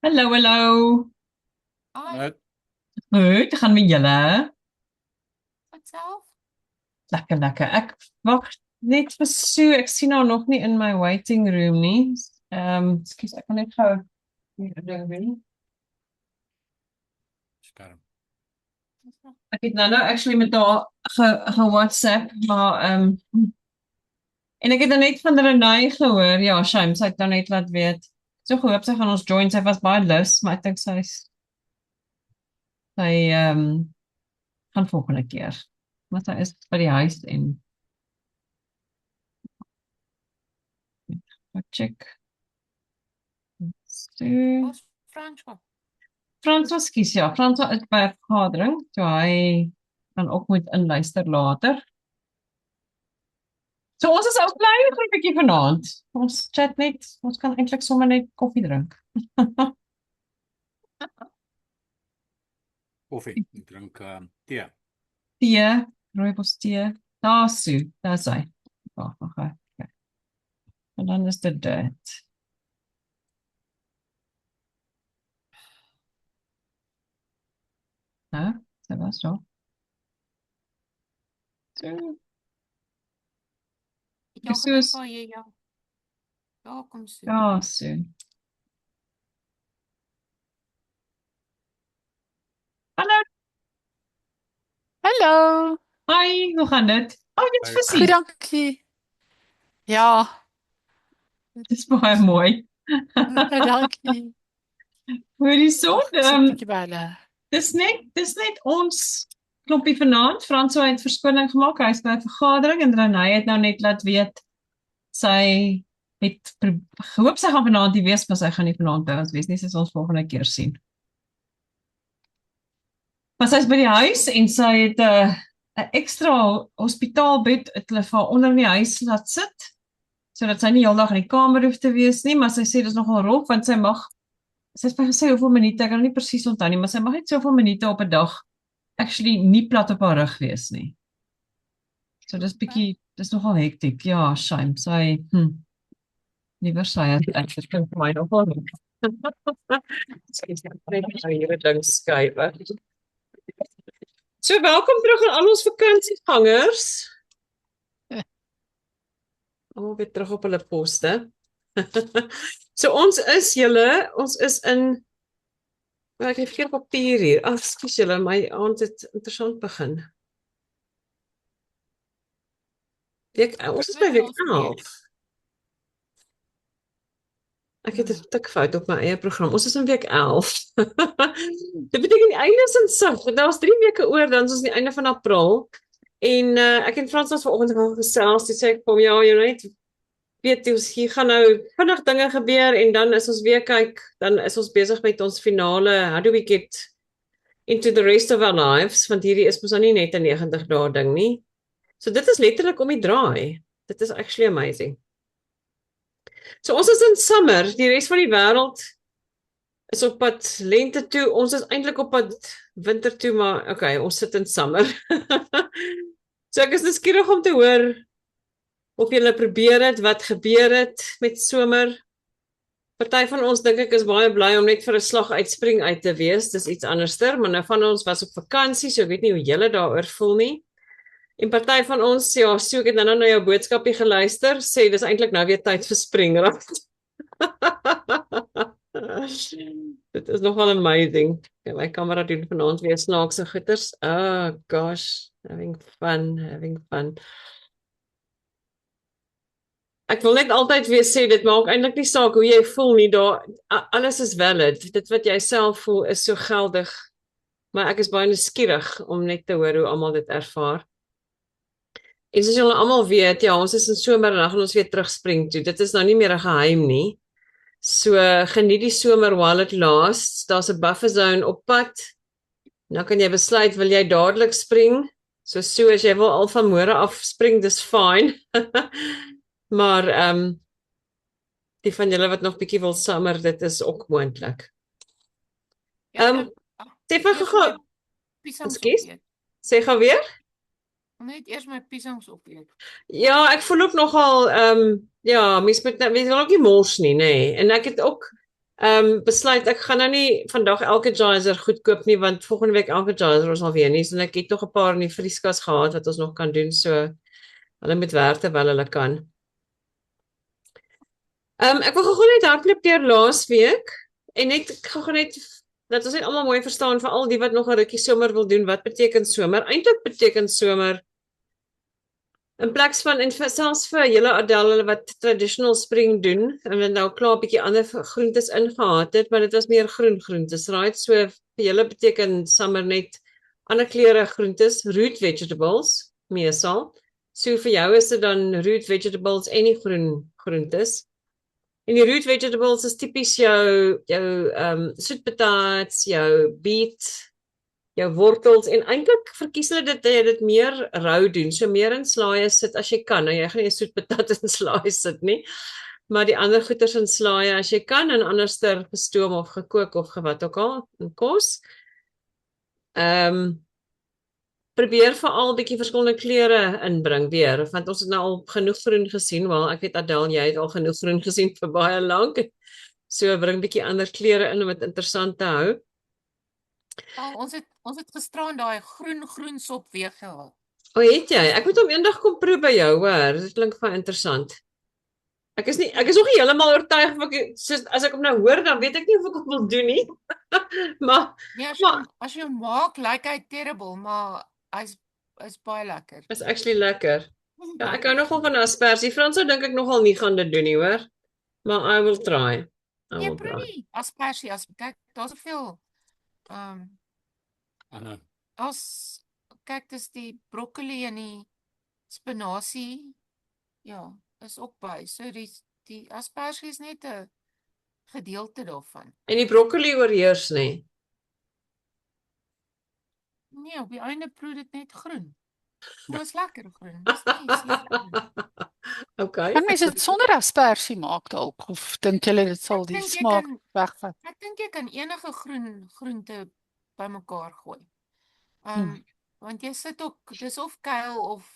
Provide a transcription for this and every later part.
Hallo, hallo. Hi, Nou, Goed, gaan met julle? wat self? Lekker, lekker. Ek wag net vir Sue. Ek sien haar nog nie in my waiting room nie. Ekskuus, ek kan net gou hier 'n ding doen. skerm. Ek het nou actually met haar ge WhatsApp, maar en ek het nou net van Renay gehoor. Ja, shame, sy het nou net laat weet. So gehoop sy gaan ons join. Sy was baie lus, maar ek dink sy gaan volgende keer. Maar sy is by die huis en check. Sue. Ons François. Frans kies ja. Frans is by 'n vergadering, so hy kan ook moet inluister later. So ons is ou klein groepetjie vanaand. Ons chat net, ons kan eintlik sommer net koffie drink. Koffie, ek drink tee. Tee, rooibos tee. Daar Sue, daar sy. Wag, wag. Okay. En dan is dit. Hè? Sy was so. So, Ja, Jesús. gedink jy ja. Ja, kom so. Ja, Sue. Hallo. Hallo. Hi, hoe gaan dit? Oh, dit's Hi. Goed, visie. dankie. Ja, Dis baie mooi. dankie. Hoorie so, Ek sit 'n bietjie by hulle. dis net ons klompie vanaand. François het verskoning gemaak. Hy is by 'n vergadering en Renay het nou net laat weet sy het gehoop sy gaan vanaand nie wees, maar sy gaan nie vanaand by ons wees nie, sy sal ons volgende keer sien. Maar sy is by die huis en sy het 'n ekstra hospitaalbed het hulle vir haar onder in die huis laat sit sodat sy nie heeldag in die kamer hoef te wees nie, maar sy sê dis nogal rof want sy het vir gesê hoeveel minute, ek kan nie presies onthou nie, maar sy mag net soveel minute op 'n dag actually nie plat op haar rug wees nie. So dis nogal hektiek. Ja, shame. Liewer sy het ek vir my nogal. Skielik net hier 'n ding skuif. So welkom terug aan al ons vakansiegangers. Almal weer terug op hulle poste. So ons is in ek het verkeerde papier hier. Ekskuus julle, my aand het interessant begin. Ons is by week 11. Ek het 'n tikfout op my eie program. Ons is in week 11. Dit beteken die einde is in sig. Daar's 3 weke oor, dan is ons die einde van April. En ek en Frans was vanoggend al gesels, toe sê ek vir hom, ja, jy net weet hier gaan nou vinnig dinge gebeur en dan is ons weer kyk, dan is ons besig met ons finale, how do we get into the rest of our lives, want hierdie is mos nou nie net 'n 90 dae ding nie. So dit is letterlik om die draai. Dit is actually amazing. So ons is in summer, die res van die wêreld is op pad lente toe. Ons is eintlik op pad winter toe, maar okay, ons sit in summer. So ek is nuuskierig om te hoor of julle probeer het, wat gebeur het met somer. Party van ons dink ek is baie bly om net vir 'n slag uitspring uit te wees. Dis iets anderster, maar nou van ons was op vakansie, so ek weet nie hoe julle daaroor voel nie. En party van ons sê ja, so ek het nou na jou boodskapie geluister, sê dis eintlik nou weer tyd vir springrad. Dit is nogal amazing. Okay, my kamera doen vanaand weer snaakse goeters. Oh gosh, having fun. Ek wil net altyd weer sê dit maak eintlik nie saak hoe jy voel nie, daar alles is valid. Dit wat jy self voel is so geldig. Maar ek is baie nuuskierig om net te hoor hoe almal dit ervaar. En soos julle almal weet, ja, ons is in somer en dan gaan ons weer terugspring toe. Dit is nou nie meer 'n geheim nie. So geniet die somer while it lasts. Daar's 'n buffer zone op pad. Nou kan jy besluit, wil jy dadelik spring? So as jy wil al van môre af spring, dis fine. Maar die van julle wat nog bietjie wil summer, dit is ook moontlik. Sê vir gou. Ekskuus. Sê gou weer? Net eers my piesangs opeet. Ja, ek voel ook nogal ja, mens wil ook nie mors nie, nê. En ek het ook besluit ek gaan nou nie vandag elke geyser goed koop nie want volgende week elke geyser ons alweer nie. So ek het nog 'n paar in die vrieskas gehad wat ons nog kan doen. So hulle moet werk terwyl hulle kan. Ek wil gou net hardloop deur laasweek en net ek gou net dat ons net almal mooi verstaan vir al die wat nog 'n rukkie somer wil doen. Wat beteken somer? Eintlik beteken somer in plaas van en selfs vir julle Adele wat traditional spring doen en wat nou klaar 'n bietjie ander groentes ingehaat het, maar dit was meer groen groentes, right? So vir julle beteken summer net ander kleure groentes, root vegetables, meesal. So vir jou is dit dan root vegetables en die groen groentes. En die root vegetables is tipies jou soetpatats, jou beet, jou wortels en eintlik verkies hulle dit meer rou doen. So meer in slaaië sit as jy kan. Nou jy gaan nie 'n soetpatat in slaaië sit nie. Maar die ander goeters in slaaië as jy kan en anderster gestoom of gekook of wat ook al in kos. Probeer veral 'n bietjie verskillende kleure inbring weer, want ons het nou al genoeg groen gesien. Wel, ek weet Adele, jy het al genoeg groen gesien vir baie lank. So bring 'n bietjie ander kleure in om dit interessant te hou. Ons het gisteraan daai groen sop weer gehaal. O, het jy? Ek moet hom eendag kom proe by jou, hoor. Dit klink baie interessant. Ek is nog nie heeltemal oortuig of as ek hom nou hoor, dan weet ek nie of ek hom wil doen nie. maar Nee, Maar- as jy hom maak, lyk hy terrible, maar hy's baie lekker. is actually lekker. Ja, ek hou nogal van asperges. Frans dink ek nogal nie gaan dit doen nie, hoor. Maar I will try. I Nee, will proe try. nie. Asperges, kyk, daar's soveel Anna, kyk, dis die broccoli en die spinasie. Ja, is ook by. So die asperges is net 'n gedeelte daarvan. En die broccoli oorheers, nê? Nee, op die einde proe dit net groen. Maar is lekker groen. Dis nie sleg groen. Okay. Kan mense dit sonder aspersie maak dalk of dink julle dit sal Ek die dink jy smaak kan- wegvat? Ek dink jy kan enige groente bymekaar gooi. Want jy sit ook, dis of kuil of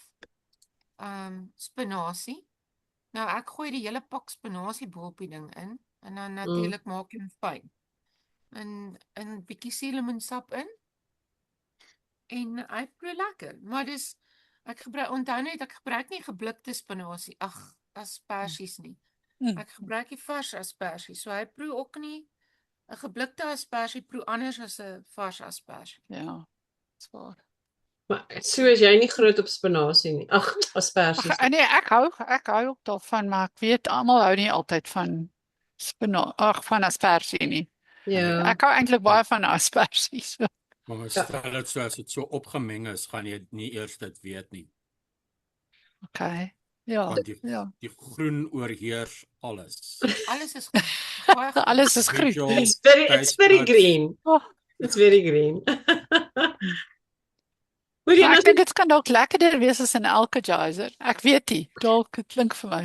spinasie. Nou ek gooi die hele pak spinasie bo op die ding in en dan natuurlik maak ek hom fyn. En 'n bietjie suurlemoensap in. En hy proe lekker, maar onthou net ek gebruik nie geblikte spinasie, asperges nie. Ek gebruik die vars asperges, so hy proe ook nie 'n geblikte aspergie proe anders as 'n vars aspergie. Ja. Swaar. Maar so is jy nie groot op spinasie nie. Ag, asperges. Ag nee, ek hou ook daarvan, maar ek weet almal hou nie altyd van van aspersie nie. Ja. Ek hou eintlik baie van asperges. maar stel dit so as dit so opgemeng is, gaan jy nie eers dit weet nie. Okay. Ja. Want Ja. die groen oorheers alles. Alles is goed. Baie goed. Alles is groen. Visual, It's very green. Oh. It's very green. Moet jy Maar nou ek dink dit kan dalk lekkerder wees as in elke geyser. Ek weet nie, dalk dit klink vir my.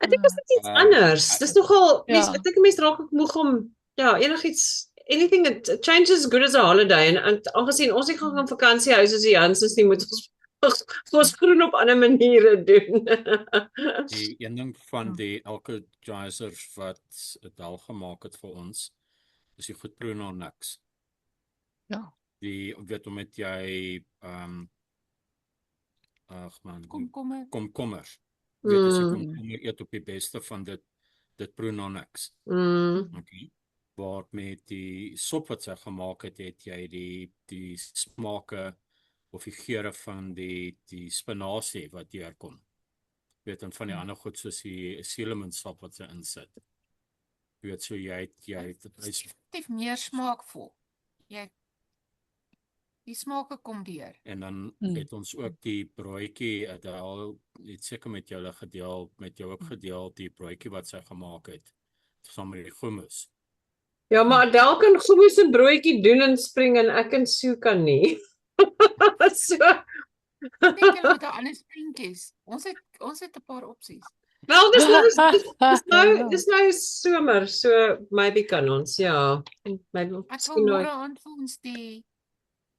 ek dink dit is iets anders. Dis nogal Ja. ek dink mense raak ook moeg om enigiets anything that change is good as a holiday en aangesien ons nie gaan op vakansie hou soos die Jansens nie, moet ons groen op ander maniere doen. Die een ding van die elke geysers wat dit al gemaak het vir ons, is die goed proe na niks. Ja. Die weet met jy ag man, komkommers. Weet as jy komkommer eet op die beste van dit proe na niks. Okay. Waar met die sop wat sy gemaak het, het jy die smake of die geure van die spinasie wat deurkom. Weet en van die ander goed soos die suurlemoensap wat sy insit. Weet so jy het meer smaakvol. Die smake kom deur. En dan het ons ook die broodjie, het seker met jou ook gedeel, die broodjie wat sy gemaak het, saam met die hummus. Ja, maar Adele kan hummus en broodjie doen in spring en ek en Sue kan nie. So. Ek dink hulle moet 'n ander prentjies. Ons het 'n paar opsies. Wel, dis nou somer, so maybe kan ons, ja. Maybe Ek wil môre aan vir ons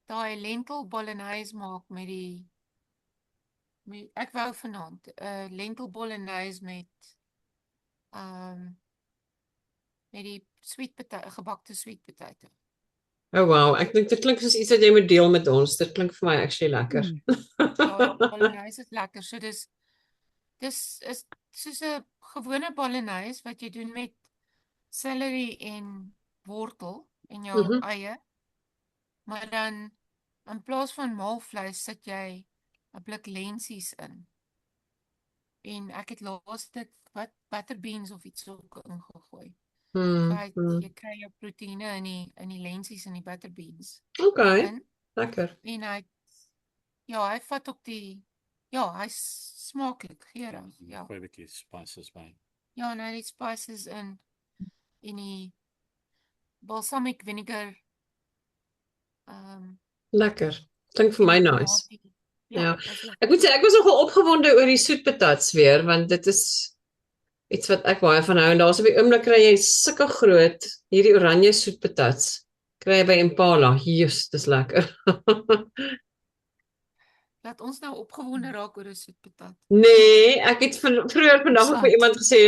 daai lentil bolognese maak met ek wou vanaand lentil bolognese met met die gebakte sweet potato. Oh wow, ek dink dit klink soos iets wat jy moet deel met ons. Dit klink vir my actually lekker. Ja, bolognese is lekker. So dis is soos 'n gewone bolognese wat jy doen met celery en wortel en jou eie. Maar dan in plaas van maalvleis sit jy 'n blik lensies in. En ek het laas dit butter beans of iets ook ingegooi. Jy kry jou proteïene in die lensies en die butter beans. Okay, lekker. En hy vat ook hy smaaklik, geurig. Ja. Gooi 'n bietjie spices by. Ja, nou die spices in die balsamic vinegar. Lekker. Klink vir my nice. Ja. Dis lekker. Ek moet sê ek was nogal opgewonde oor die soetpatats weer, want dit is iets wat ek baie van hou en daar's op die oomblik kry jy sulke groot hierdie oranje soetpatats. Kry jy by Impala. Jesus, dis lekker. Laat ons nou opgewonde raak oor 'n soetpatat. Nee, ek het vroeër vandag ook vir iemand gesê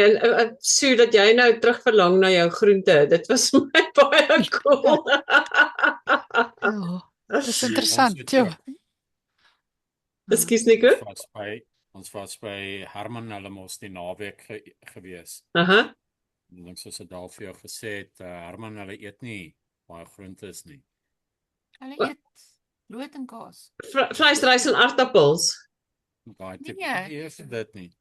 so dat jy nou terugverlang na jou groente. Dit was vir my baie cool. Ja, dis interessant, ja. Ekskuus Nico. Ons was by Herman hulle mos die naweek gewees. Aha. En dan soos ek daar vir jou gesê het, Herman hulle eet nie baie groentes nie. Hulle eet brood en kaas. Vleis, rys en aardappels. Daai tipe eet dit nie.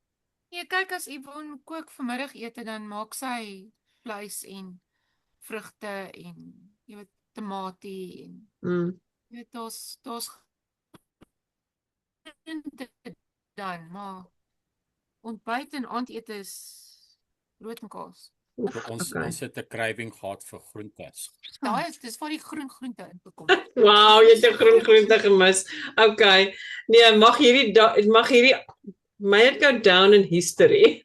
Nee, kyk as Yvonne kook vanmiddagete dan maak sy vleis en vrugte en jy weet tamatie en jy weet daar's dan, maar ontbyt en aandete is brood en kaas. Ons het 'n craving gehad vir groentes. Dis waar die groente inkom. Wow, jy het 'n groente gemis. Okay. Nee, mag hierdie may it go down in history.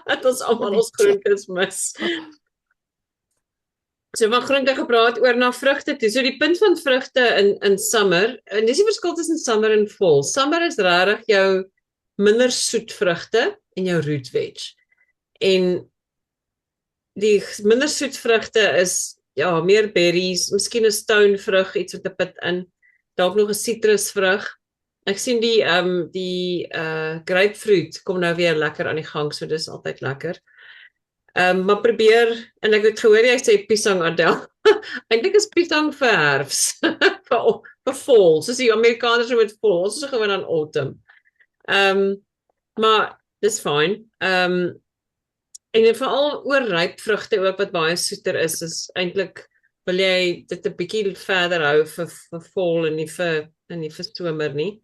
Dat ons almal ons groentes mis. So van groente gepraat oor na vrugte toe. So die punt van vrugte in summer, en dis die verskil tussen summer en fall. Summer is regtig jou minder soet vrugte en jou root veg. En die minder soet vrugte is meer berries, miskien 'n stonevrug, iets met 'n pit in, dalk nog 'n sitrusvrug. Ek sien die grapefruit kom nou weer lekker aan die gang, so dis altyd lekker. Maar probeer, en ek het gehoor jy sê piesang Adel. Eintlik is piesang vir herfs, vir fall, soos die Amerikaners noem dit fall, ons is gewoon aan autumn. Maar dis fyn. En veral oor ryp vrugte ook wat baie soeter is eintlik wil jy dit 'n bietjie verder hou vir fall en nie vir somer nie.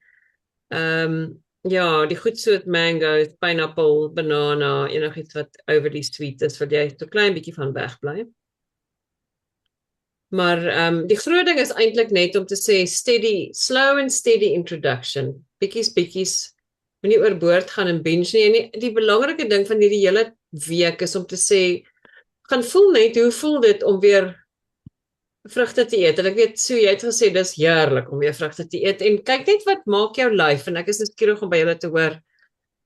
Ja, die goed soet mango, pineapple, banana, enigiets wat overly sweet is, wil jy so klein bietjie van wegbly. Maar die groot ding is eintlik net om te sê slow and steady introduction. Bietjies, moenie oorboord gaan en binge nie. En die belangrike ding van hierdie hele week is om te sê, gaan voel net, hoe voel dit om weer vrugte te eet? En ek weet, so jy het gesê, dis heerlik om weer vrugte te eet. En kyk net wat maak jou lyf, en ek is nuuskierig om by julle te hoor,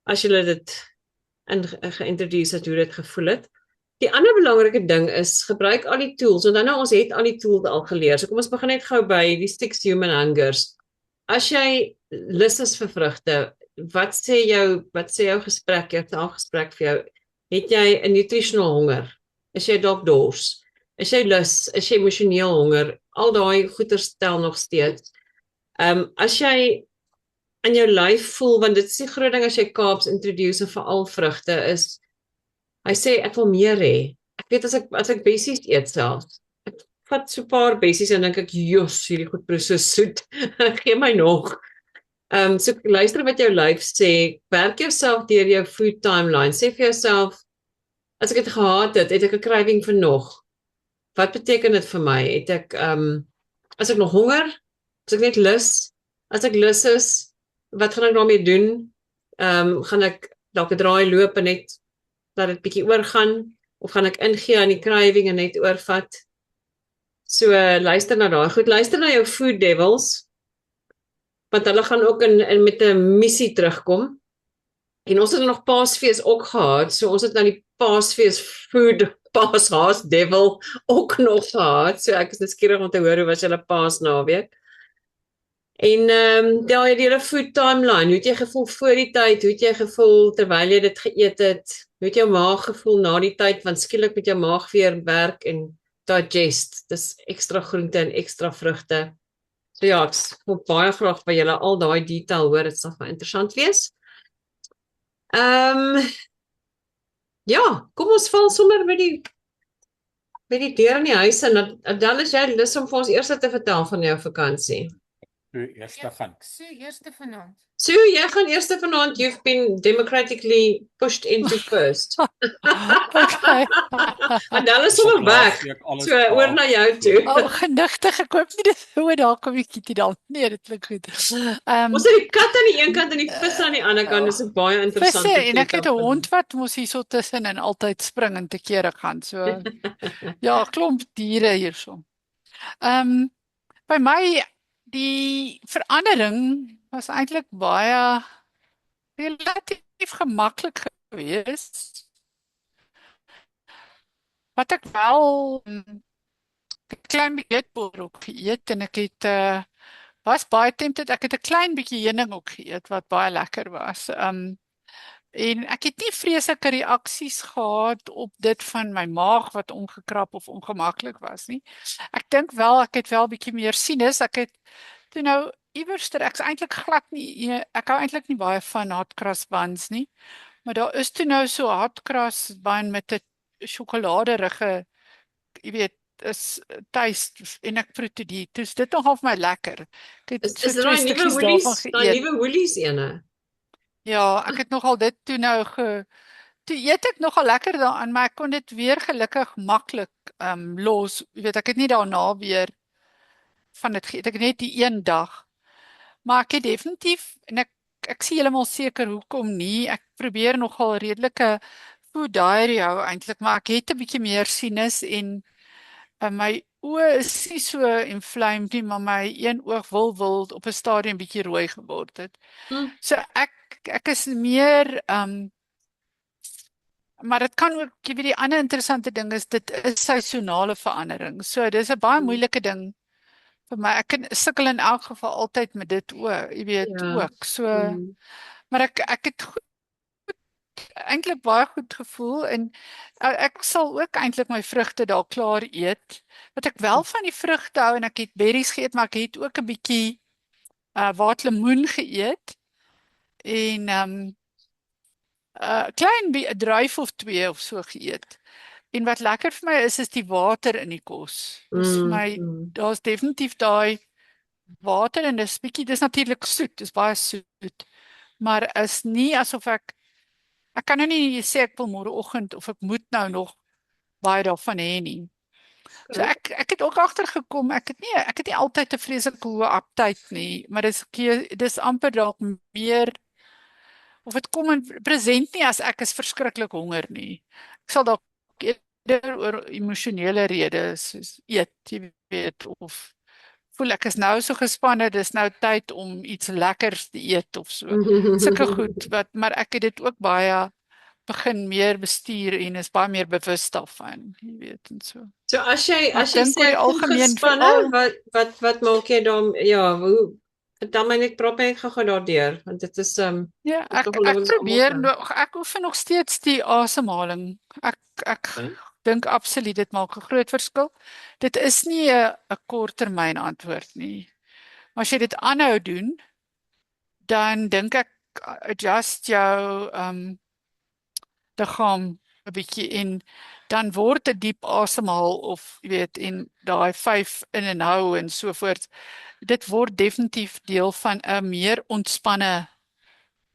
as julle dit geïntroduce het, hoe dit gevoel het. Die ander belangrike ding is, gebruik al die tools, want nou ons het al die tools al geleer, so kom ons begin net gou by die 6 human hungers. As jy lus is vir vrugte, wat sê jou gesprek, jou taalgesprek vir jou? Het jy 'n nutritional honger? Is jy dalk dors? Is jy lus? Is jy emosioneel honger? Al daai goeie stel nog steeds. As jy in jou lyf voel, want dit is die groot ding as jy carbs introduce en veral vrugte is, hy sê ek wil meer hê. Ek weet as ek bessies eet self, ek vat so 'n paar bessies en dink ek, "Jos, hierdie goed proe so soet. Gee my nog." So luister wat jou lyf sê, werk jouself deur jou food timeline. Sê vir jouself, as ek dit gehad het ek 'n craving vir nog. Wat beteken dit vir my? Het ek as ek nog honger? As ek net lus? As ek lus is, wat gaan ek daarmee doen? Gaan ek dalk 'n draai loop en net laat dit bietjie oorgaan, of gaan ek ingee aan die craving en net oorvat? So luister na daai goed, luister na jou food devils, want hulle gaan ook in met 'n missie terugkom. En ons het nog Paasfees ook gehad, so ons het nou die Paasfees food Paashaas devil ook nog gehad. So ek is nuuskierig om te hoor hoe was julle Paasnaweek. En ja, die hele food timeline, hoe het jy gevoel voor die tyd, hoe het jy gevoel terwyl jy dit geëet het, hoe het jou maag gevoel na die tyd, want skielik met jou maag weer werk en digest, dis ekstra groente en ekstra vrugte. So ja, ek wil baie graag by julle al daai detail hoor, dit sal baie interessant wees. Ja, kom ons val sommer by die deur in die huis en dan is jy lus om vir ons eers te vertel van jou vakansie. Eerste gaan. So eerste vanaand. So, jy gaan eers vanaand, you've been democratically pushed into first. Okay. En dan is sommer weg. So, oor na jou toe. Genigtig, ek hoop nie dit hoe daar kom ek dit dan. Nee, dit klink goed. Ons het die kat aan die een kant en die vis aan die ander kant, dis 'n baie interessante visse, en ek het 'n hond wat mos hier so tussen en altyd spring en te kere gaan. So ja, klomp diere hierso. By my die verandering was eintlik baie relatief gemaklik geweest. Wat ek wel 'n klein bietjie eetboer ook geëet en ek het was baie tempted. Ek het 'n klein bietjie heuning ook geëet wat baie lekker was. En ek het nie vreeslike reaksies gehad op dit van my maag wat ongekrap of ongemaklik was nie. Ek dink wel ek het wel bietjie meer sinus. Ek het toe nou iewerster, ek's eintlik glad nie, ek hou eintlik nie baie van hotcross buns nie, maar daar is toe nou so hotcross bun met 'n sjokoladerige, jy weet, is taste en ek proe toe dit is dit nogal vir my lekker. Is dit daai nuwe Woolies ene? Ja, ek het nogal dit toe nou toe eet ek nogal lekker daaraan, maar ek kon dit weer gelukkig maklik los. Jy weet, ek het nie daarna weer van dit geëet. Ek het net die een dag. Maar ek het definitief, en ek sien heeltemal seker hoekom nie. Ek probeer nogal redelike food diary hou eintlik, maar ek het 'n bietjie meer sinus en my oë is nie so inflamed nie, maar my een oog wil op 'n stadium bietjie rooi geword het. So ek is meer maar dit kan ook, jy weet, die ander interessante ding is dit is seisonale verandering. So dis 'n baie moeilike ding vir my. Ek sukkel in elk geval altyd met dit ook, jy weet, ook. So maar ek het eintlik baie goed gevoel en ek sal ook eintlik my vrugte daar klaar eet. Wat ek wel van die vrugte hou, en ek het berries geëet, maar ek het ook 'n bietjie waterlemoen geëet en klein druif of 2 of so geëet. En wat lekker vir my is die water in die kos. Dis vir my, daar's definitief daai water en dis natuurlik soet, dis baie soet. Maar is nie asof ek kan nou nie sê ek wil môreoggend of ek moet nou nog baie daarvan hê nie. So ek het ook agtergekom, ek het nie altyd 'n vreeslike hoë aptyt nie, maar dis amper dalk meer of dit kom in present nie as ek is verskriklik honger nie. Ek sal dalk eerder oor emosionele redes soos eet, jy weet, of voel ek is nou so gespanne, dis nou tyd om iets lekkers te eet of so. Sulke goed, maar ek het dit ook baie begin meer bestuur en is baie meer bewus daarvan, jy weet, en so. So as jy sê algemeen gespanne, wat maak jy dan, ja, hoe vertel my net, praat my net gou daardeur, want dit is ja, ek probeer, ek oefen nog steeds die asemhaling. Ek dink absoluut dit maak 'n groot verskil. Dit is nie 'n korttermyn antwoord nie. Maar as jy dit aanhou doen, dan dink ek adjust jou liggaam 'n bietjie en dan word 'n diep asemhaal of jy weet en daai 5 in en hou en so voort. Dit word definitief deel van 'n meer ontspanne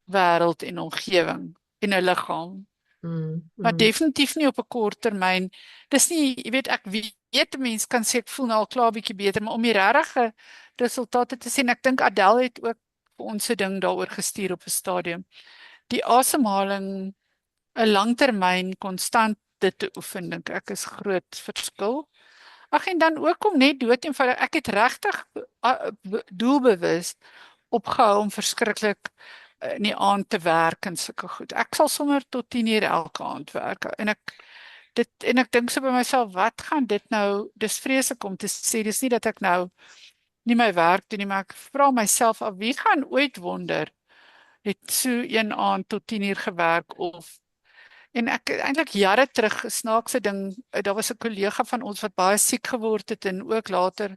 wêreld en omgewing en 'n liggaam. Maar definitief nie op 'n kort termyn. Dis nie, jy weet, ek weet 'n mens kan sê ek voel nou al klaar bietjie beter, maar om die regte resultate te sien, ek dink Adele het ook vir ons 'n ding daaroor gestuur op 'n stadium. Die asemhaling 'n langtermyn konstant dit te oefen, dink ek is groot verskil. Ag, en dan ook om net dood eenvoudig, ek het regtig doelbewus opgehou om verskriklik in die aand te werk en sulke goed. Ek sal sommer tot 10 uur elke aand werk en ek en ek dink so by myself, wat gaan dit nou, dis vreeslik om te sê, dis nie dat ek nou nie my werk doen nie, maar ek vra myself af, wie gaan ooit wonder, het so een aand tot 10 uur gewerk en ek eintlik jare terug, 'n snaakse ding, daar was 'n kollega van ons wat baie siek geword het en ook later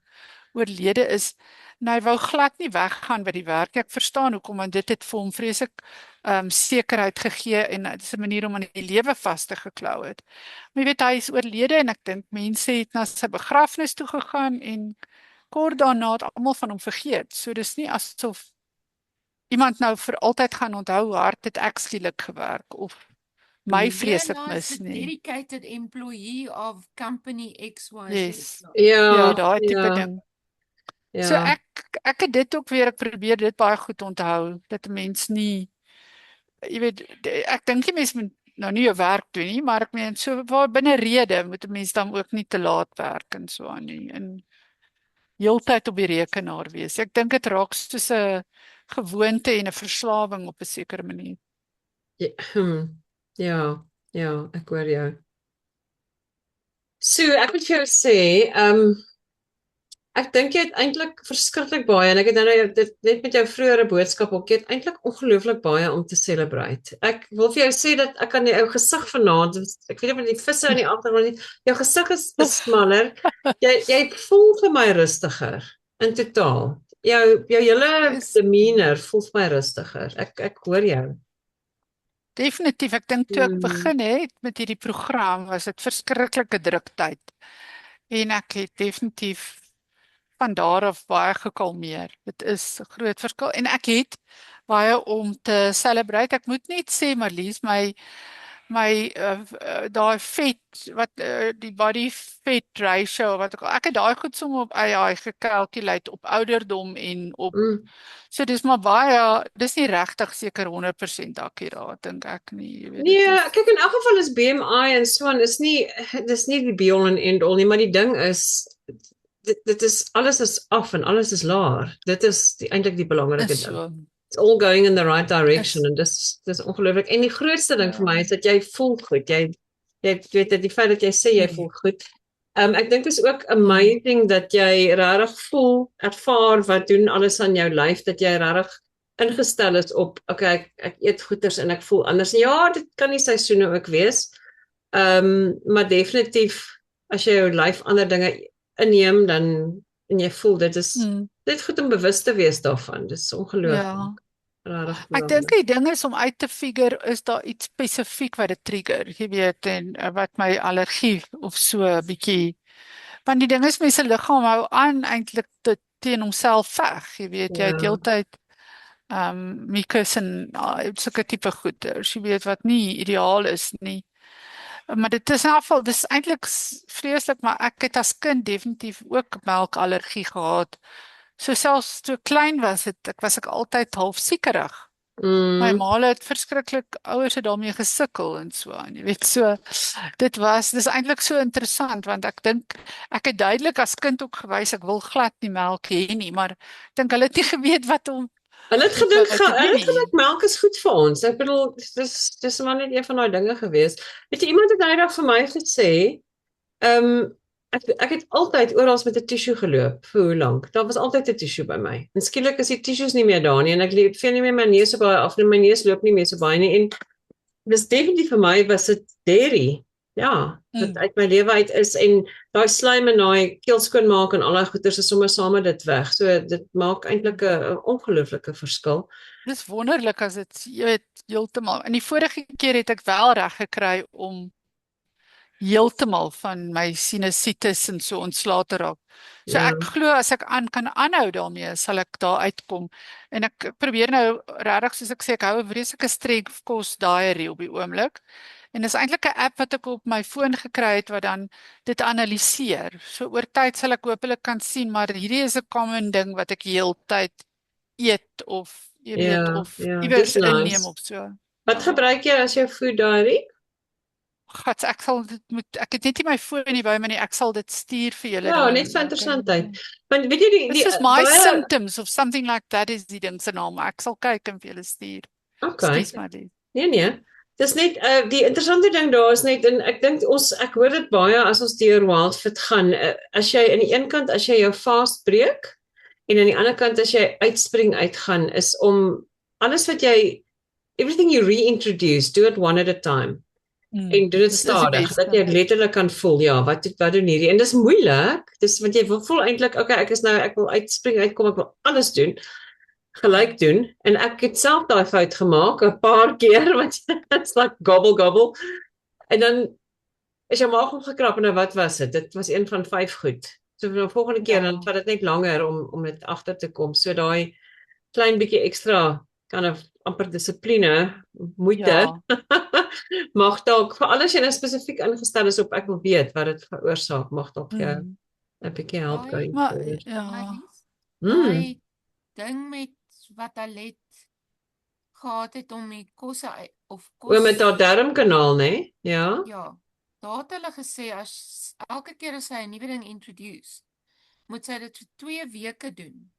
oorlede is, en hy wou glad nie weggaan by die werk. Ek verstaan hoekom, want dit het vir hom vreeslik sekerheid gegee en dit is 'n manier om aan die lewe vas te geklou het. Maar jy weet, hy is oorlede en ek dink mense het na sy begrafnis toe gegaan en kort daarna het almal van hom vergeet. So dis nie asof iemand nou vir altyd gaan onthou hoe hard het ek skielik gewerk of my vreeslik mis nie. Dedicated employee of company XYZ. Yes. Ja, Ja, daai tipe ja, ding. ja. So ek het dit ook weer, ek probeer dit baie goed onthou, dat 'n mens nie, jy weet, ek dink die mens moet nou nie jou werk doen nie, maar ek meen, so binne rede moet 'n mens dan ook nie te laat werk en so aan nie, en heeltyd op die rekenaar wees. Ek dink dit raak soos 'n gewoonte en 'n verslawing op 'n sekere manier. Ja, ja, ek hoor jou. So, ek moet vir jou sê, ek dink jy het eintlik verskriklik baie, en ek het nou dit net met jou vroeëre boodskap ook, jy het eintlik ongelooflik baie om te celebrate. Ek wil vir jou sê dat ek aan jou gesig vanaand, ek weet nie of die visse in die agtergrond nie, jou gesig is smaller. Jy voel vir my rustiger in totaal. Jou hele demeanor voel vir my rustiger. Ek hoor jou. Definitief, ek dink toe ek begin het met hierdie program, was dit verskriklike druktyd. En ek het definitief van daar af baie gekalmeer. Dit is 'n groot verskil. En ek het baie om te celebrate. Ek moet net sê, Marlies, my daai vet, wat die body fat ratio, wat ek het daai goed sommer op AI gekalkuleer op ouderdom en op, so dis maar baie, dis nie regtig seker 100% akkuraat, dink ek nie. Jy weet, Nee, kyk, in elk geval is BMI en so aan, dis nie die be all and end all nie, maar die ding is, dit is, alles is af en alles is laer. Dit is eintlik die belangrike ding. so. It's all going in the right direction, en dis ongelooflik. En die grootste ding vir my is dat jy voel goed. Jy weet dat die feit dat jy sê jy voel goed. Ek dink dit is ook amazing dat jy regtig voel, ervaar wat doen alles aan jou lyf, dat jy regtig ingestel is op, okay, ek eet goeders en ek voel anders. Ja, dit kan die seisoene ook wees. Maar definitief, as jy jou lyf ander dinge inneem, dan, en jy voel, dit is goed om bewus te wees daarvan. Dit is ongelooflik. Ja. Ek dink die ding is om uit te figure, is daar iets spesifiek wat dit trigger, jy weet, en wat my allergie of so 'n bietjie, want die ding is, mense liggaam hou aan eintlik teen homself veg, jy weet, jy het heeltyd mucus en sulke tipe goeders, jy weet, wat nie ideaal is nie. Maar dit is in afval, dit is eintlik vreeslik, maar ek het as kind definitief ook melkallergie gehad. So selfs toe klein was ek altyd half siekerig. My ma het verskriklik, ouers het daarmee gesukkel en so aan, jy weet, so, dis eintlik so interessant, want ek dink, ek het duidelik as kind ook gewys, ek wil glad nie melk hê nie, maar ek dink hulle het nie geweet wat om. Hulle het gedink melk is goed vir ons. Ek bedoel, dis maar net een van daai dinge gewees. Weet jy, iemand het eendag vir my gesê, ek het altyd oral met 'n tissue geloop, vir hoe lank? Daar was altyd 'n tissue by my. En skielik is die tissues nie meer daar nie, en ek vee nie meer my neus so baie af, en my neus loop nie meer so baie nie, en dis definitief vir my, was dit dairy. Ja, wat uit my lewe uit is, en daai slijm en daai keel skoonmaak en al daai goeders is sommer saam met dit weg. So dit maak eintlik 'n ongelooflike verskil. Dis wonderlik as dit, jy weet, heeltemal. En die vorige keer het ek wel reg gekry om heeltemal van my sinusitis en so ontslae te raak. So ek glo as ek kan aanhou daarmee, sal ek daar uitkom. En ek probeer nou regtig, soos ek sê, ek hou 'n vreeslike strength course diary op die oomblik. En dis eintlik 'n app wat ek op my foon gekry het wat dan dit analiseer. So oor tyd sal ek hopelik kan sien, maar hierdie is 'n common ding wat ek heeltyd eet of jy weet, of iewers inneem of so. Wat gebruik jy as jou food diary? God, ek het net nie my foon nie by my nie, ek sal dit stuur vir julle. Ja, net vir interessantheid. Want weet jy This is my symptoms of something like that is die ding se naam. Ek sal kyk en vir julle stuur. Okay. Nee. Nee. Dis net die interessante ding daar is net en ek hoor dit baie as ons deur Wildfit gaan. As jy aan die een kant as jy jou fast breek en aan die ander kant as jy uitspring uitgaan is om alles wat jy everything you reintroduce, do it one at a time. En doen dit stadig, dat jy letterlik kan voel, ja, wat doen hierdie? En dis moeilik, want jy voel eintlik, okay, ek wil uitspring, uitkom, ek wil alles doen, gelyk doen, en ek het self daai fout gemaak, 'n paar keer, want it's like gobble, en dan is jou maag omgekrap, en wat was dit? Dit was een van 5 goed. So vir die volgende keer, dan vat dit net langer om dit agter te kom, so daai klein bietjie ekstra, kind of amper dissipline, moeite, mag dalk, veral as jy nou spesifiek ingestel is op ek wil weet wat dit veroorsaak, mag dalk jou 'n bietjie help going forward. Daai ding met wat Alet gehad het om die kosse met haar darmkanaal, né? Ja. Ja. Daar het hulle gesê as elke keer as sy 'n nuwe ding introduce, moet sy dit vir 2 weke doen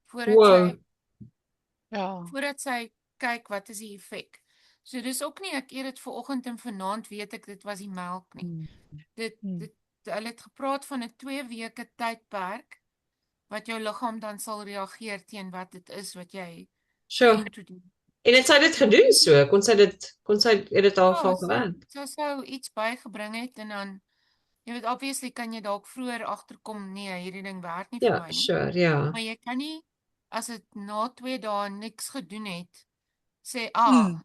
voordat sy kyk wat is die effek. So dis ook nie ek eet dit vanoggend en vanaand weet ek dit was die melk nie. Hulle het gepraat van 'n 2 weke tydperk wat jou liggaam dan sal reageer teen wat dit is wat jy introduce. En het sy dit gedoen so? Kon sy dit al van gewerk? Sy sou iets bygebring het en dan jy weet obviously kan jy dalk vroeër agterkom nee, hierdie ding werk nie vir my nie. Sure, ja. Maar jy kan nie as dit na 2 dae niks gedoen het sê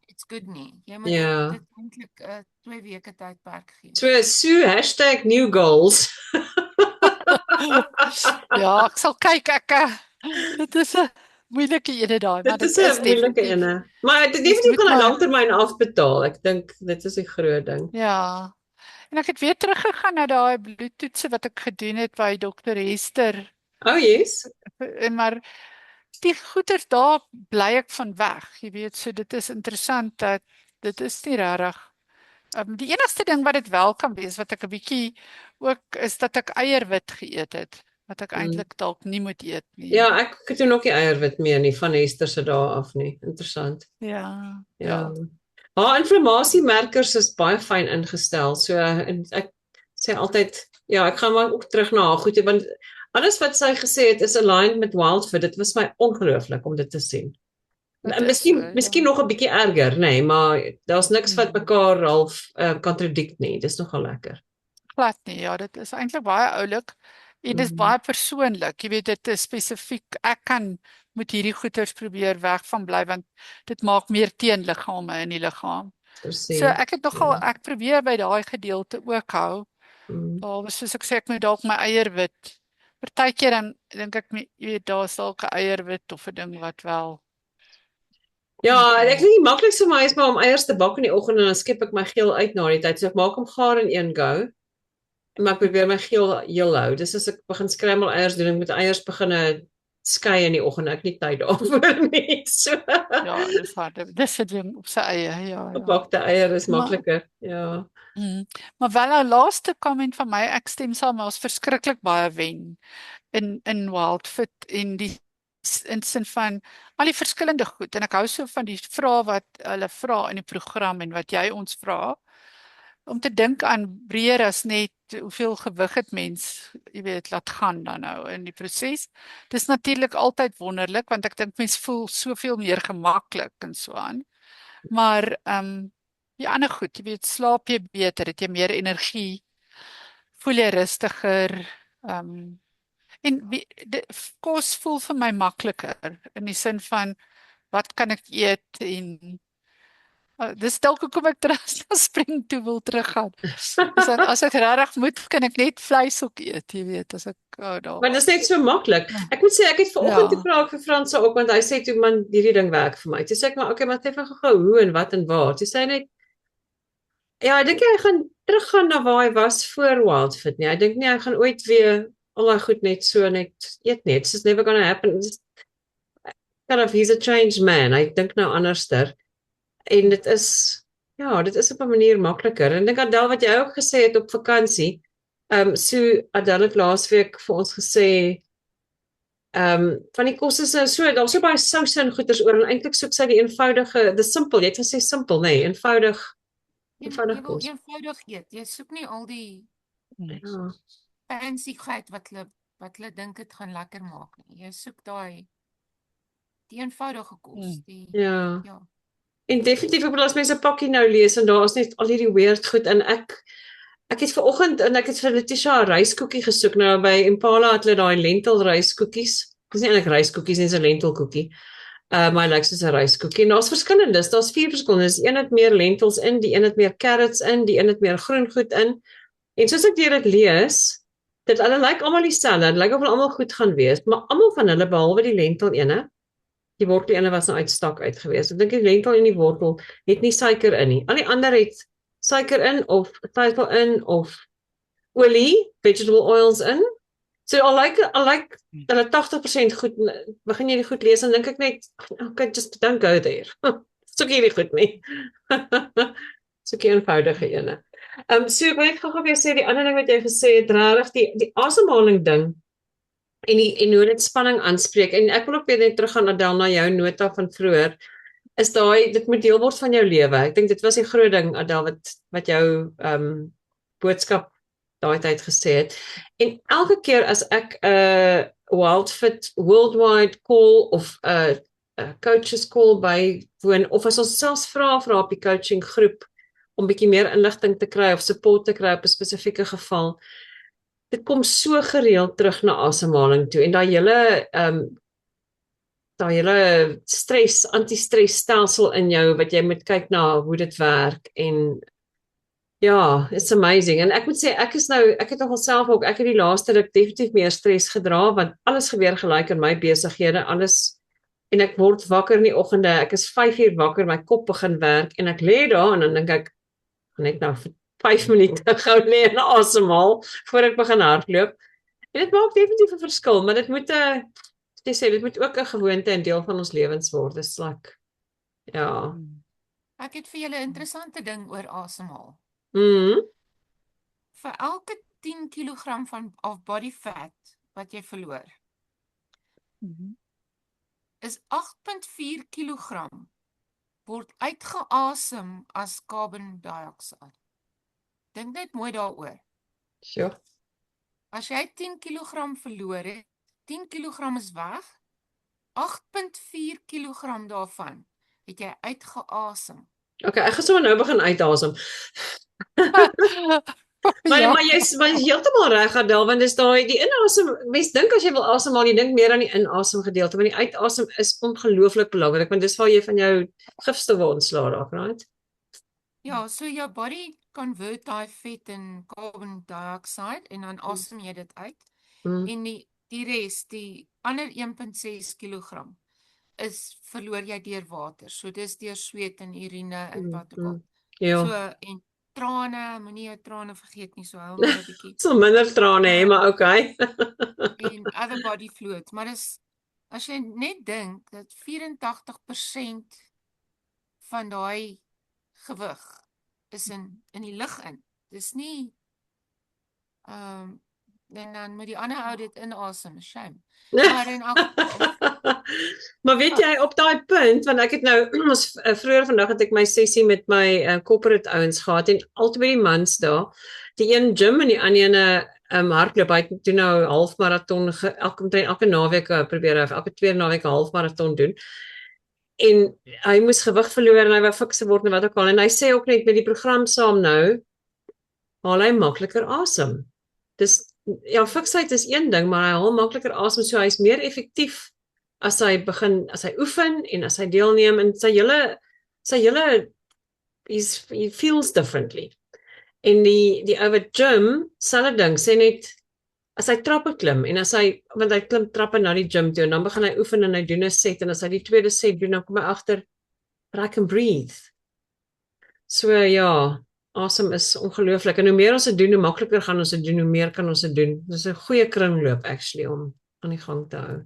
it's good nie. Jy moet dit eintlik 2 weke tydperk gee. So #new goals. Ja, ek sal kyk dit is 'n moeilike ene daai, maar dit is moeilike ene. Maar dit definitief kan 'n langtermyn afbetaal. Ek dink dit is 'n groot ding. Ja. En ek het weer teruggegaan na daai bloedtoetse wat ek gedoen het by Dr. Hester. Oh yes. Maar die goeters daar bly ek van weg. Jy weet, so dit is interessant dat dit is nie regtig. Die enigste ding wat dit wel kan wees wat ek 'n bietjie ook is dat ek eiërwit geëet het. Wat ek eintlik dalk nie moet eet nie. Ja, ek het doen ook nie eiërwit meer nie van Hester se dae af nie. Interessant. Ja. Haar inflammasiemerkers is baie fyn ingestel. So en ek sê altyd, ek gaan maar ook terug na haar goed, want alles wat sy gesê het is aligned met Wildfit. Dit was my ongelooflik om dit te sien. Miskien nog 'n bietjie erger, nee, maar daar's niks wat mekaar half kontradikt nie. Dis nogal lekker. Glad nie, ja, dit is eintlik baie oulik. En dit is baie persoonlik. Jy weet, dit is spesifiek ek moet hierdie goeters probeer weg van bly want dit maak meer teenliggame in die liggaam. So ek het nogal ek probeer by daai gedeelte ook hou. Soos ek sê ek moet dalk my eiërwit. Partykeer dan dink ek jy weet daar's dalk 'n eiërwit of 'n ding wat wel. Ja, ek weet nie maklikste vir my is maar om eiers te bak in die oggend en dan skep ek my geel uit na die tyd. So ek maak hom gaar in een go. Maar ek probeer my geel heel hou. Dis as ek begin scramble eiers doen, ek moet eiers begin skei in die oggend, ek nie tyd daarvoor nie. So. Ja, dis hard. Dis 'n ding op sy eie, ja. Gebakte eier is makliker, ja. Maar wel 'n laaste comment van my, ek stem saam, ons verskriklik baie wen in Wildfit en die in sin van al die verskillende goed en ek hou so van die vrae wat hulle vra in die program en wat jy ons vra. Om te dink aan breër as net hoeveel gewig het mens, jy weet, laat gaan dan nou in die proses. Dis natuurlik altyd wonderlik want ek dink mens voel soveel meer gemaklik en so aan. Maar die ander goed, jy weet, slaap jy beter, het jy meer energie, voel jy rustiger. En kos voel vir my makliker in die sin van wat kan ek eet en dis dalk hoekom ek terug na spring toe wil teruggaan. As ek regtig moet, kan ek net vleis ook eet, jy weet, as ek daar. Maar dit is net so maklik. Ek moet sê ek het vanoggend gevra vir Frans ook want hy sê toe man hierdie ding werk vir my. Toe sê ek maar okay, maar sê van gou hoe en wat en waar. Toe sê hy net ja, ek dink hy gaan teruggaan na waar hy was voor Wildfit nie. Ek dink nie hy gaan ooit weer al daai goed net eet net. It's never gonna happen. Kind of he's a changed man. Ek dink nou anderster. En dit is op 'n manier makliker. En ek dink Adel wat jy ook gesê het op vakansie, so Adel het laasweek vir ons gesê, van die kos is daar's so baie souse en goeders oor en eintlik soek sy die eenvoudige, the simple, jy het gesê simpel, nee, eenvoudig Eenvoudig Jy wil kos. eenvoudig eet. Jy soek nie al die Ja. fancyheid wat hulle dink dit gaan lekker maak nie. Jy soek die eenvoudige kos, Ja. ja. En definitief op as mense 'n pakkie nou lees en daar is net al hierdie weird goed en ek het vanoggend en ek het vir Letitia 'n ryskoekie gesoek nou by Impala het hulle daai lentil ryskoekies. Dis nie eintlik ryskoekies nie, dis 'n lentilkoekie. Maar hy lyk soos 'n ryskoekie. En daar's verskillendes, daar's 4 verskillendes. Een het meer lentils in, die een het meer carrots in, die een het meer groen goed in. En soos ek dit lees, dit hulle lyk almal dieselfde. Dit lyk of hulle almal goed gaan wees, maar almal van hulle behalwe die lentil ene, die wortel ene was nou uitstak uit gewees. Ek dink die lentil en die wortel het nie suiker in nie. Al die ander het suiker in of tafel in of olie, vegetable oils in. So I like hulle 80% goed, begin jy die goed lees en dink ek net, okay, just don't go there. Soek jy die goed nie. Soek jy eenvoudige ene. So ek wil net gou weer sê, die ander ding wat jy gesê het, regtig die asemhaling ding, en hoe dit spanning aanspreek, en ek wil ook weer net teruggaan Adel na jou nota van vroeër, is dit moet deel word van jou lewe. Ek dink dit was die groot ding Adel wat jou boodskap daai tyd gesê het. En elke keer as ek 'n Wildfit worldwide call of 'n coaches call bywoon of as ons selfs vra op die coaching groep om bietjie meer inligting te kry of support te kry op 'n spesifieke geval, dit kom so gereeld terug na asemhaling toe en daai hele anti-stres stelsel in jou wat jy moet kyk na hoe dit werk en ja, it's amazing. En ek moet sê ek het nogal self ook, ek het die laaste ruk definitief meer stres gedra want alles gebeur gelyk in my besighede, alles en ek word wakker in die oggende, ek is 5 uur wakker, my kop begin werk en ek lê daar en dan dink ek net nou vir 5 minute gou lê en asemhaal voor ek begin hardloop. En dit maak definitief 'n verskil, maar dit moet dit moet ook 'n gewoonte en deel van ons lewens word. Dis ja. Ek het vir julle 'n interessante ding oor asemhaal. Vir elke 10 kg of body fat wat jy verloor, is 8.4 kg word uitgeasem as carbon dioxide. Dink net mooi daaroor. Sure. As jy 10 kg verloor het, 10 kg is weg, 8.4 kg daarvan het jy uitgeasem. Okay, ek gaan sommer nou begin uitasem. Maar jy is heeltemal reg Adel, want dis die inasem, mens dink as jy wil asemhaal, jy dink meer aan die inasem gedeelte, maar die uitasem is ongelooflik belangrik, want dis waar jy van jou gifstowwe ontslaa raak, right? Ja, so jou body convert daai vet in carbon dioxide en dan asem jy dit uit. En die res, die ander 1.6 kg verloor jy deur water. So dis deur sweet en urine en wat ook al. Ja. So en trane, moenie jou trane vergeet nie, so hou maar 'n bietjie. So minder trane hê, maar okay. En other body fluids, maar as jy net dink dat 84% van daai gewig is in die lug in. Dis nie en dan moet die ander ou dit inasem, shame. Maar in Maar weet jy op daai punt, want ek het nou vroeër vandag het ek my sessie met my corporate ouens gehad en albei die mans daar, die een gym en die ander ene hardloop, hy doen nou 'n halfmaraton elke naweek probeer elke 2 naweek 'n halfmaraton doen. En hy moes gewig verloor en hy wou fikse word en wat ook al en hy sê ook net met die program saam nou haal hy makliker asem. Dis ja, fiksheid is een ding, maar hy haal makliker asem, so hy is meer effektief as hy oefen en as hy deelneem en sy hele he feels differently. En die ou wat gym, selfe ding, sê net as hy trappe klim en want hy klim trappe na die gym toe en dan begin hy oefen en hy doen 'n set en as hy die tweede set doen dan kom hy agter but I can breathe. So ja, asem is ongelooflik en hoe meer ons dit doen, hoe makliker gaan ons dit doen, hoe meer kan ons dit doen. Dis 'n goeie kringloop actually om aan die gang te hou.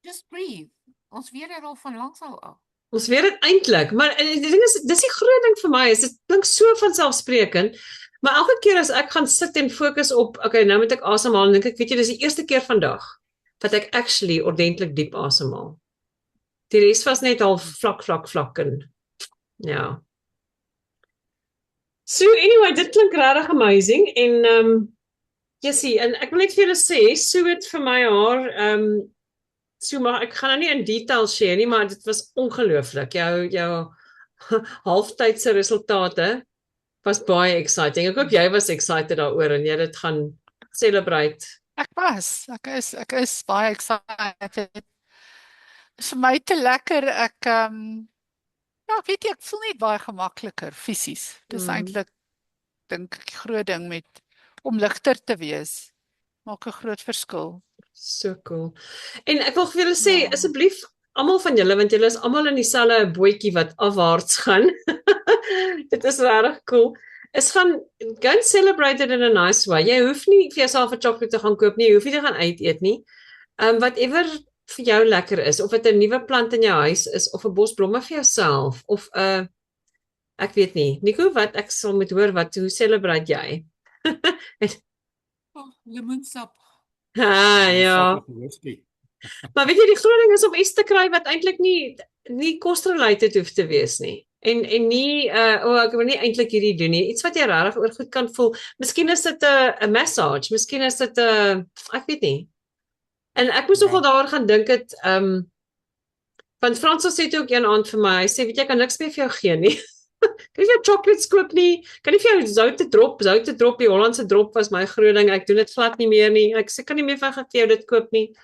Just breathe. Ons weet dit al van langs al. Ons weet dit eintlik, maar die ding is, dis die groot ding vir my, is dit klink so vanselfsprekend, maar elke keer as ek gaan sit en fokus op, okay, nou moet ek asemhaal, dink ek, weet jy, dis die eerste keer vandag, wat ek actually ordentlik diep asemhaal. Die res was net al vlak en, ja. So anyway, dit klink regtig amazing en Jessie, en ek wil net vir julle sê, so het vir my haar so maar ek gaan nou nie in detail share nie, maar dit was ongelooflik. Jou halftydse resultate was baie exciting. Ek hoop jy was excited daaroor en jy dit gaan celebrate. Ek is baie excited. Dis vir my te lekker. Ja, weet jy, ek voel net baie gemakliker fisies. Dis eintlik dink ek groot ding om ligter te wees. Maak 'n groot verskil. So cool. En ek wil vir julle sê, asseblief almal van julle, want julle is almal in dieselfde bootjie wat afwaarts gaan. Dit is regtig cool. Go and celebrate it in a nice way. Jy hoef nie vir jouself 'n chocolate te gaan koop nie, jy hoef nie te gaan uit eet nie. Whatever vir jou lekker is, of dit 'n nuwe plant in jou huis is of 'n bos blomme vir jouself of ek weet nie. Nico, wat ek sal moet hoor hoe celebrate jy? Lemonsap. Ja. Maar weet jy, die groot ding is om iets te kry wat eintlik nie cost-related hoef te wees nie. En nie ek wil nie eintlik hierdie doen nie. Iets wat jy regtig oor goed kan voel. Miskien is dit 'n massage, miskien is dit ek weet nie. En ek moes nogal daaroor gaan dink het want Fransos sê toe ook een aand vir my, hy sê weet jy kan niks meer vir jou gee nie. Kan jy chocolates koop nie? Kan nie vir jou zoute drop, die Hollandse drop was my groot ding. Ek doen dit glad nie meer nie. Ek sê kan nie meer vir jou dit koop nie.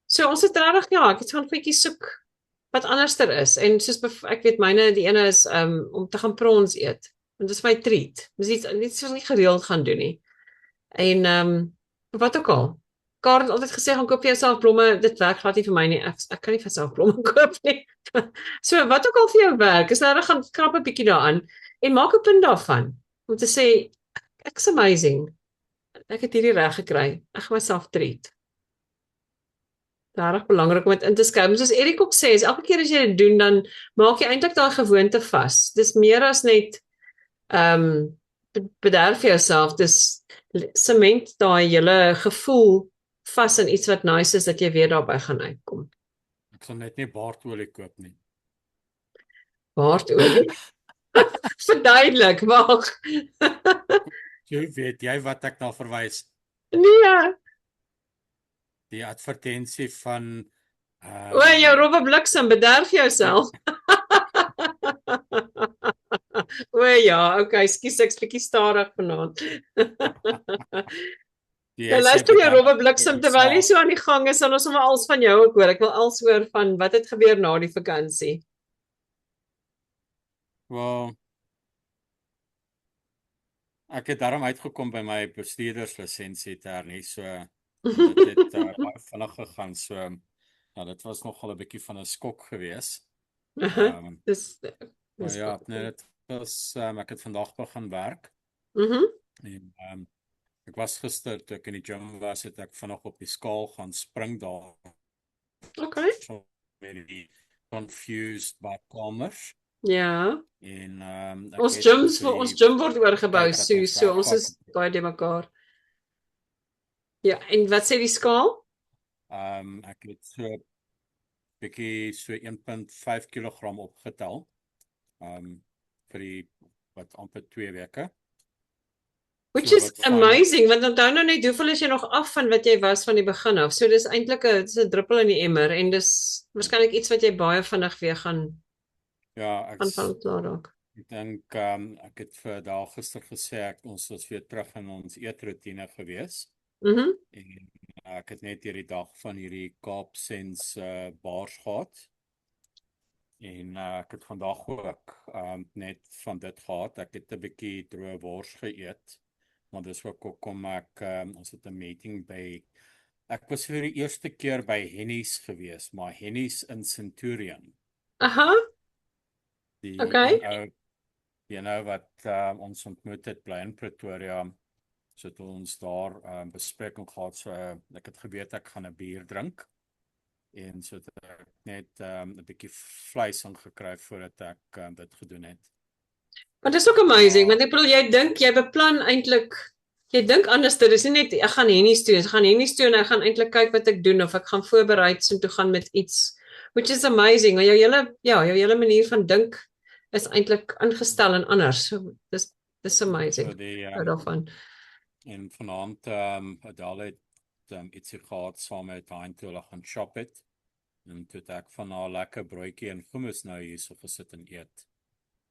So ons het regtig ek het gaan goedjies soek wat anderster is. En soos ek weet myne die ene is om te gaan prawns eet. En dit is my treat. Dis iets wat nie gereeld gaan doen nie. En wat ook al. Karen het altyd gesê gaan koop vir jouself blomme. Dit werk glad nie vir my nie. Ek kan nie vir myself blomme koop nie. So wat ook al vir jou werk, is nou gaan krap 'n bietjie daaraan en maak 'n punt daarvan om te sê ek's amazing. Ek het hierdie reg gekry. Ek gaan myself treat. Regtig belangrik om dit in te skryf. Soos Erik ook sê, elke keer as jy dit doen, dan maak jy eintlik daai gewoonte vas. Dis meer as net bederf jouself. Dis sement daai hele gevoel vas in iets wat nice is dat jy weer daarby gaan uitkom. Ek gaan net nie baardolie koop nie. Baardolie? Verduidelik, wag. Weet jy wat ek na verwys? Nee. Die advertensie van jou robbe bliksem, bederf jouself. Ja, okay, skus ek's bietjie stadig vanaand. Ja, luister jy robbe bliksem terwyl jy so aan die gang is, dan ons sommer als van jou ook hoor. Ek wil als hoor van wat het gebeur na die vakansie. Wel, ek het daarom uitgekom by my bestuurderslisensie te hernie, so dit het baie vinnig gegaan, so dit was nogal 'n bietjie van 'n skok gewees. Dis ja, nee, dit was ek het vandag begin werk. En ek was gister toe ek in die gym was, het ek vanaand op die skaal gaan spring daar. Okay. So very confused by commerce. Ja. En ons gym word oorgebou, so ons is baie de mekaar. Ja, en wat sê die skaal? Ek het so bietjie so 1.5 kg opgetel. Vir die wat amper 2 weke. Which is amazing, want onthou nou net hoeveel is jy nog af van wat jy was van die begin af. So dis eintlik 'n druppel in die emmer en dis waarskynlik iets wat jy baie vinnig weer gaan aanvang klaar raak. Ek dink ek het vir daag gister gesê ons was weer terug in ons eetroetine gewees. En ek het net hierdie dag van hierdie Kaapsens bars gehad. En ek het vandag ook net van dit gehad. Ek het 'n bietjie droë wors geëet. Maar dis ook hoekom ons het 'n meeting by ek was vir die eerste keer by Hennies gewees, maar Hennies in Centurion. Okay. Wat ons ontmoet het bly in Pretoria. So het ons daar bespreking gehad, so ek het geweet ek gaan 'n bier drink. En so het ek net 'n bietjie vleis ingekry voordat ek dit gedoen het. Maar dit is ook amazing, want ek bedoel jy beplan eintlik, jy dink anders, dit is nie net ek gaan Hennies toe en ek gaan eintlik kyk wat ek doen of ek gaan voorberei so toe gaan met iets, which is amazing, want jou hele manier van dink is eintlik ingestel en anders. So dis Dis amazing. So die Hou daarvan. en vanaand Adele het ietsie gehad saam met haar toe hulle gaan shop het. En toe het ek van haar lekker broodjie en hummus nou hier so gesit en eet.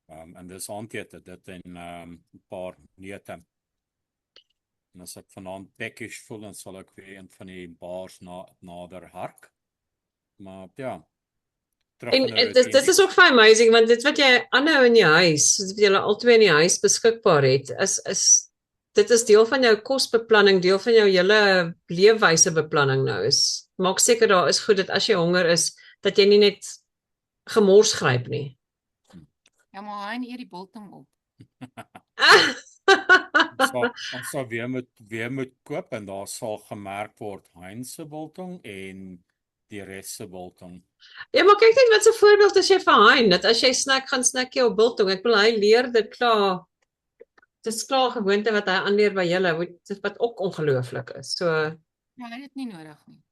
En dis aandete, dit en 'n paar neute. En as ek vanaand package voel, dan sal ek weer een van die bars nader hark. Maar ja, terug En in die dit routine. is ook vir amazing want dit wat jy aanhou in die huis, wat julle albei in die huis beskikbaar het, is dit is deel van jou kosbeplanning, deel van jou hele leefwyse beplanning nou is. Maak seker daar is goed dat as jy honger is, dat jy nie net gemors gryp nie. Ja, maar hy eet die biltong op. Ons sal weer moet koop en daar sal gemerk word Heinz se biltong en die res se biltong. Ja, maar kyk net wat 'n voorbeeld as jy vir Hein, dat as jy gaan snack jy op biltong. Ek bedoel hy leer dit klaar. Dis klaar gewoonte wat hy aanleer by julle, wat ook ongelooflik is. So, Ja, hy het dit nie nodig nie.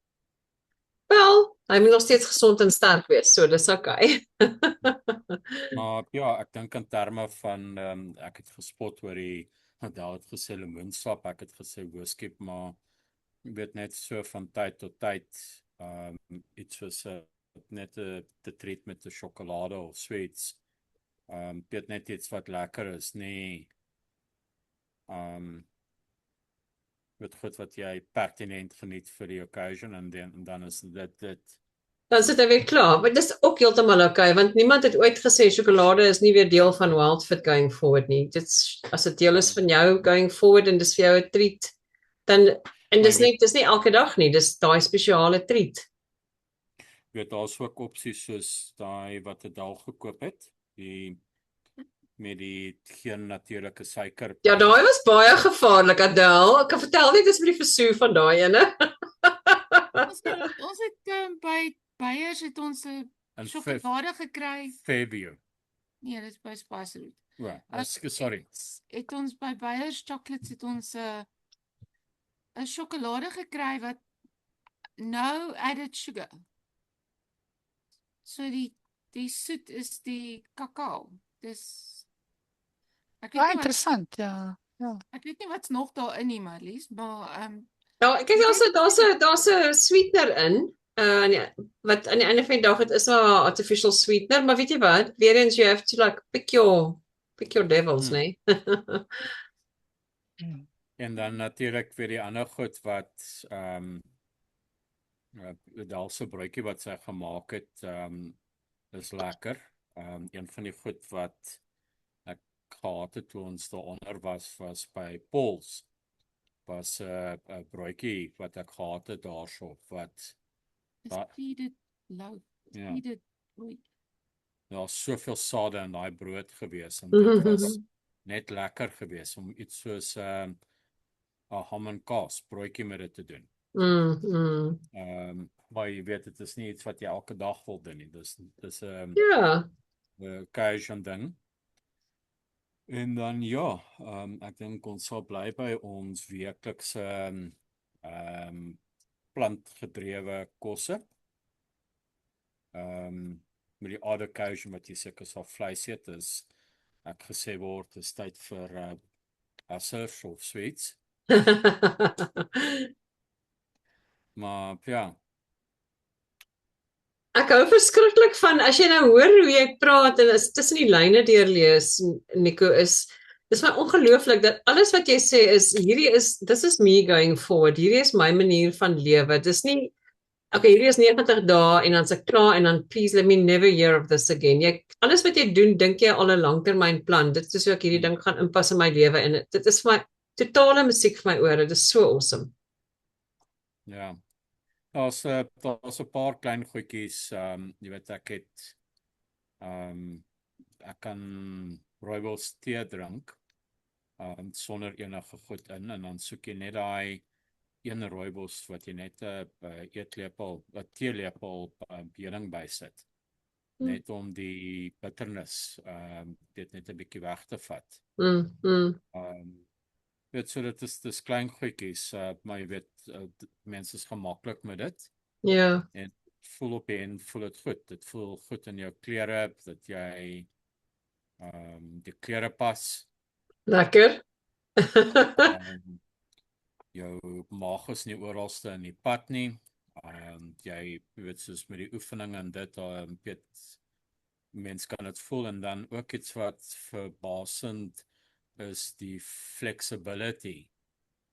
wel, hy moet nog steeds gesond en sterk wees, so dis okay. Maar ja, ek dink in terme van ek het gespot oor die Adele het gesê lemoensap, ek het gesê whisky, maar jy weet net so van tyd tot tyd iets soos net te treat met 'n sjokolade of sweets. Weet net iets wat lekker is, nie weet goed wat jy pertinent geniet vir die occasion en dan is dit Dan sit hy weer klaar, maar dis ook heeltemal okay want niemand het ooit gesê sjokolade is nie weer deel van Wildfit going forward nie. Dit's as dit deel is van jou going forward en dis vir jou 'n treat, dan en dis nie elke dag nie, dis daai spesiale treat. Weet daar's ook opsies soos daai wat Adele gekoop het, die met die geen natuurlike suiker. Ja, daai was baie gevaarlik, Adele. Ek kan vertel net dis met die versoe van daai ene. Ons het by Beyers het ons 'n sjokolade gekry. Fairview. Nee, dis by Spice Route. Ja, sorry. Het ons by Beyers Chocolates het ons 'n sjokolade gekry wat no added sugar. So die soet is die kakao. Dis interessant, ja. Ek weet nie wat's nog daarin nie, Marlies, maar Ja, kyk daar's 'n sweetener in. Wat aan die einde van die dag het is 'n artificial sweetener, maar weet jy wat? Weer eens you have to like pick your devils, nee. En dan natuurlik weer die ander goed wat Adele broodjie wat sy gemaak het, is lekker. Een van die goed wat ek gehad het toe ons daaronder was by Paul's. Was 'n broodjie wat ek gehad het daarso wat dit loaf. Dit daar's soveel sade in daai brood gewees en dit was net lekker gewees om iets soos 'n ham en kaas broodjie met dit te doen. Maar jy weet dit is nie iets wat jy elke dag wil doen nie. Dis 'n occasion ding. En dan ja, ek dink ons sal bly by ons weeklikse plantgedrewe kosse. Met die odd occasion wat jy seker sal vleis eet is ek gesê word is tyd vir surf of sweets. Maar ja. Ek hou verskriklik van as jy nou hoor hoe jy praat en is tussen die lyne deurlees, Nico, dis my ongelooflik dat alles wat jy sê is this is me going forward. Hierdie is my manier van lewe. Dis nie okay, hierdie is 90 dae en dan's ek klaar en dan please let me never hear of this again. Alles wat jy doen, dink jy al 'n langtermynplan. Dit is hoe ek hierdie ding gaan inpas in my lewe en dit is vir my totale musiek vir my ore. Dit is so awesome. Ja. Daar's 'n paar klein goedjies, jy weet ek het ek kan rooibos tee drink sonder enige goed in en dan soek jy net daai een rooibos wat jy net 'n eetlepel, 'n teelepel heuning bysit. Net om die bitterness dit net 'n bietjie weg te vat. Weet so dis klein goedjies, maar jy weet mense is gemaklik met dit. Ja. En voel op en voel dit goed. Dit voel goed in jou klere dat jy die klere pas. Lekker. Jou maag is nie oralste in die pad nie. Jy weet soos met die oefening en dit mens kan dit voel en dan ook iets wat verbasend is die flexibility.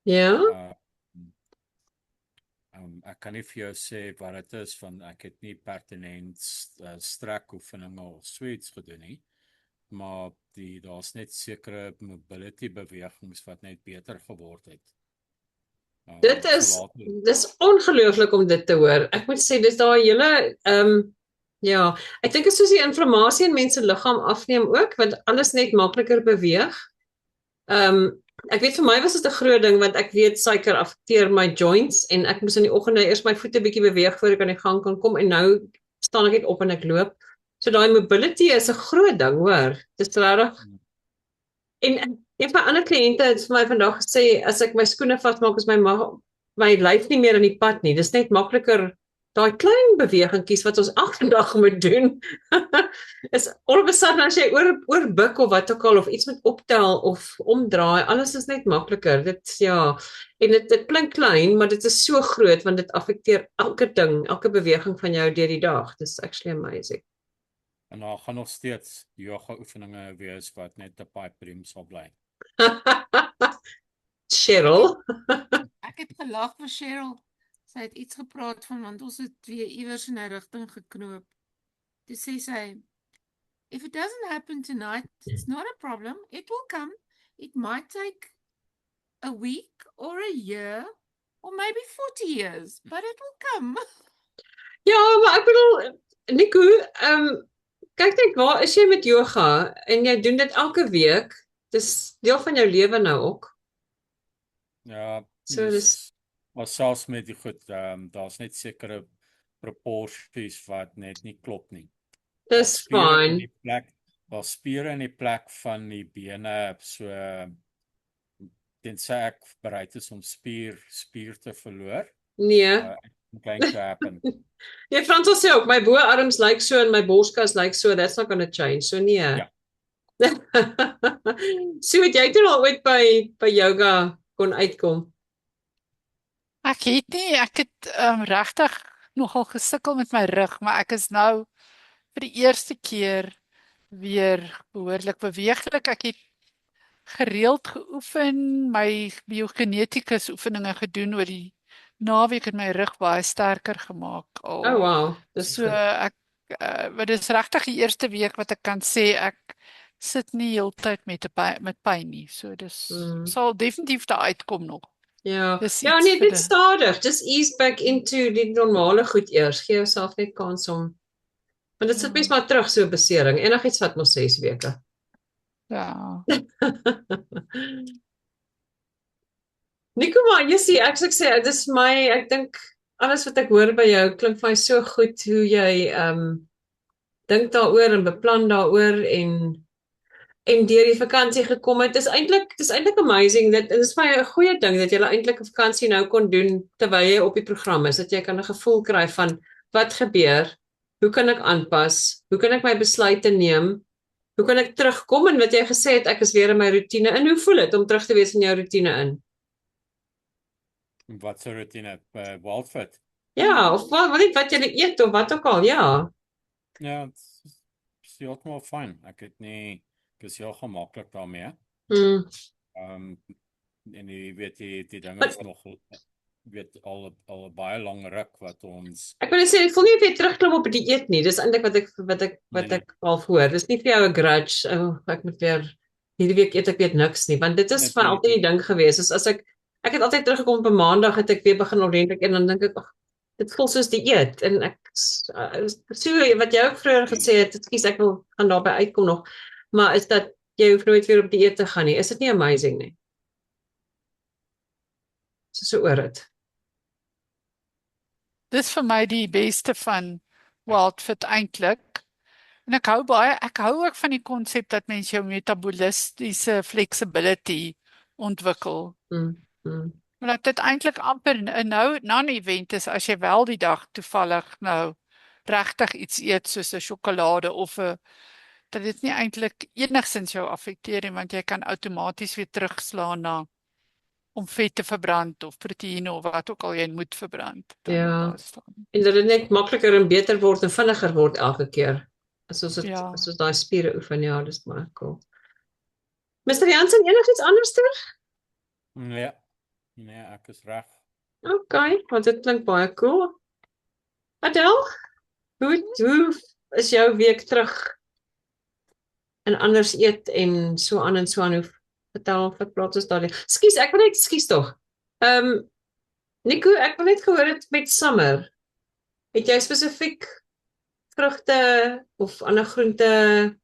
Ja. Ek kan nie vir jou sê wat dit is van ek het nie pertinent strek oefeninge of sweets gedoen nie, maar daar's net sekere mobility bewegings wat net beter geword het. Dis ongelooflik om dit te hoor. Ek moet sê dis daai hele ja, ek dink dit is soos die inflammasie in mense liggaam afneem ook, want alles net makliker beweeg. Ek weet vir my was dit 'n groot ding want ek weet suiker affekteer my joints en ek moes in die oggende eers my voete bietjie beweeg voor ek aan die gang kan kom en nou staan ek net op en ek loop. So daai mobility is 'n groot ding, hoor. Dis regtig. En een van my ander kliënte het vir my vandag gesê as ek my skoene vasmaak is my lyf nie meer in die pad nie. Dis net makliker daai klein bewegingkies wat ons elke dag moet doen. Is all of a sudden as jy oor buk of wat ook al of iets moet optel of omdraai, alles is net makliker. En dit klink klein, maar dit is so groot want dit affekteer elke ding, elke beweging van jou deur die dag. Dis actually amazing. En daar gaan nog steeds yoga oefeninge wees wat net 'n pipe dream sal bly. Cheryl. Ek het gelag vir Cheryl. Sy het iets gepraat van want ons het weer iewers in 'n rigting geknoop. Toe sê sy, if it doesn't happen tonight, it's not a problem. It will come. It might take a week or a year or maybe 40 years, but it will come. Ja, maar ek bedoel, Nico, kyk net, waar is jy met yoga? En jy doen dit elke week. Dis deel van jou lewe nou ook. Ja, so maar selfs met die goed, daar's net sekere proporsies wat net nie klop nie. Dis fine. Daar's spiere in die plek van die bene, so tensy ek bereid is om spier te verloor. Nee. Going to happen. Ja, Frans sê ook, my boarms lyk so en my borskas lyk so, that's not going to change. So nee. Ja. So het jy toe al ooit by yoga kon uitkom? Ek het regtig nogal gesukkel met my rug, maar ek is nou vir die eerste keer weer behoorlik beweeglik. Ek het gereeld geoefen, my biogeneticus oefeninge gedoen oor die naweek het my rug baie sterker gemaak. Oh wow, dis so wat is regtig die eerste week wat ek kan sê ek sit nie heeltyd met pyn nie. So dis sal definitief daar uitkom nog. Ja, nee, dit stadig. Just ease back into die normale goed eers. Gee jouself net kans om. Want dit sit mens maar terug so 'n besering. Enigiets vat mos 6 weke. Ja. Nico, maar jy sê ek sê dis ek dink alles wat ek hoor by jou klink vir my so goed hoe jy dink daaroor en beplan daaroor en deur die vakansie gekom het. Dis eintlik amazing. Dit is vir my 'n goeie ding dat jy eintlik 'n vakansie nou kon doen terwyl jy op die program is, dat jy kan 'n gevoel kry van wat gebeur, hoe kan ek aanpas, hoe kan ek my besluite neem, hoe kan ek terugkom en wat jy gesê het ek is weer in my roetine en hoe voel dit om terug te wees in jou roetine in? Wat so routine Wildfit? Ja, of wat jy eet of wat ook al, ja. Ja, is heeltemal fyn. Ek is heel gemaklik daarmee. En jy weet die ding is nog al 'n baie lang ruk wat ons Ek wil sê ek voel nie of jy terugklim op die dieet nie. Dis eintlik wat ek al hoor. Dis nie vir jou 'n grudge. Ek moet weer hierdie week eet ek weet niks nie, want dit is van altyd die ding gewees. As ek het altyd teruggekom op 'n maandag het ek weer begin ordentlik en dan dink ek dit voel soos dieet en ek so wat jy ook vroeër gesê het, ekskuus ek wil gaan daarby uitkom nog. Maar is dat jy hoef nooit weer op dieet te gaan nie. Is dit nie amazing nie? So oor dit. Dis vir my die beste van Wildfit eintlik. En ek hou ook van die konsep dat mens jou metabolistiese flexibility ontwikkel. Maar dat dit eintlik amper nou na 'n event is as jy wel die dag toevallig nou regtig iets eet soos 'n sjokolade of 'n dat dit nie eintlik enigsins jou affekteer nie, want jy kan outomaties weer terugslaan na om vet te verbrand of proteïene of wat ook al jy moet verbrand. Ja. En dat dit net makliker en beter word en vinniger word elke keer. As ons daai spiere oefen, ja, dis baie cool. Mr. Jansen, enigiets anders terug? Nee, ek is reg. Okay, want dit klink baie cool. Adel, hoe is jou week terug? En anders eet en so aan, hoe vertel, wat praat ons daar? Skus tog. Nico, ek wil net gehoor het met summer. Het jy spesifiek vrugte of ander groente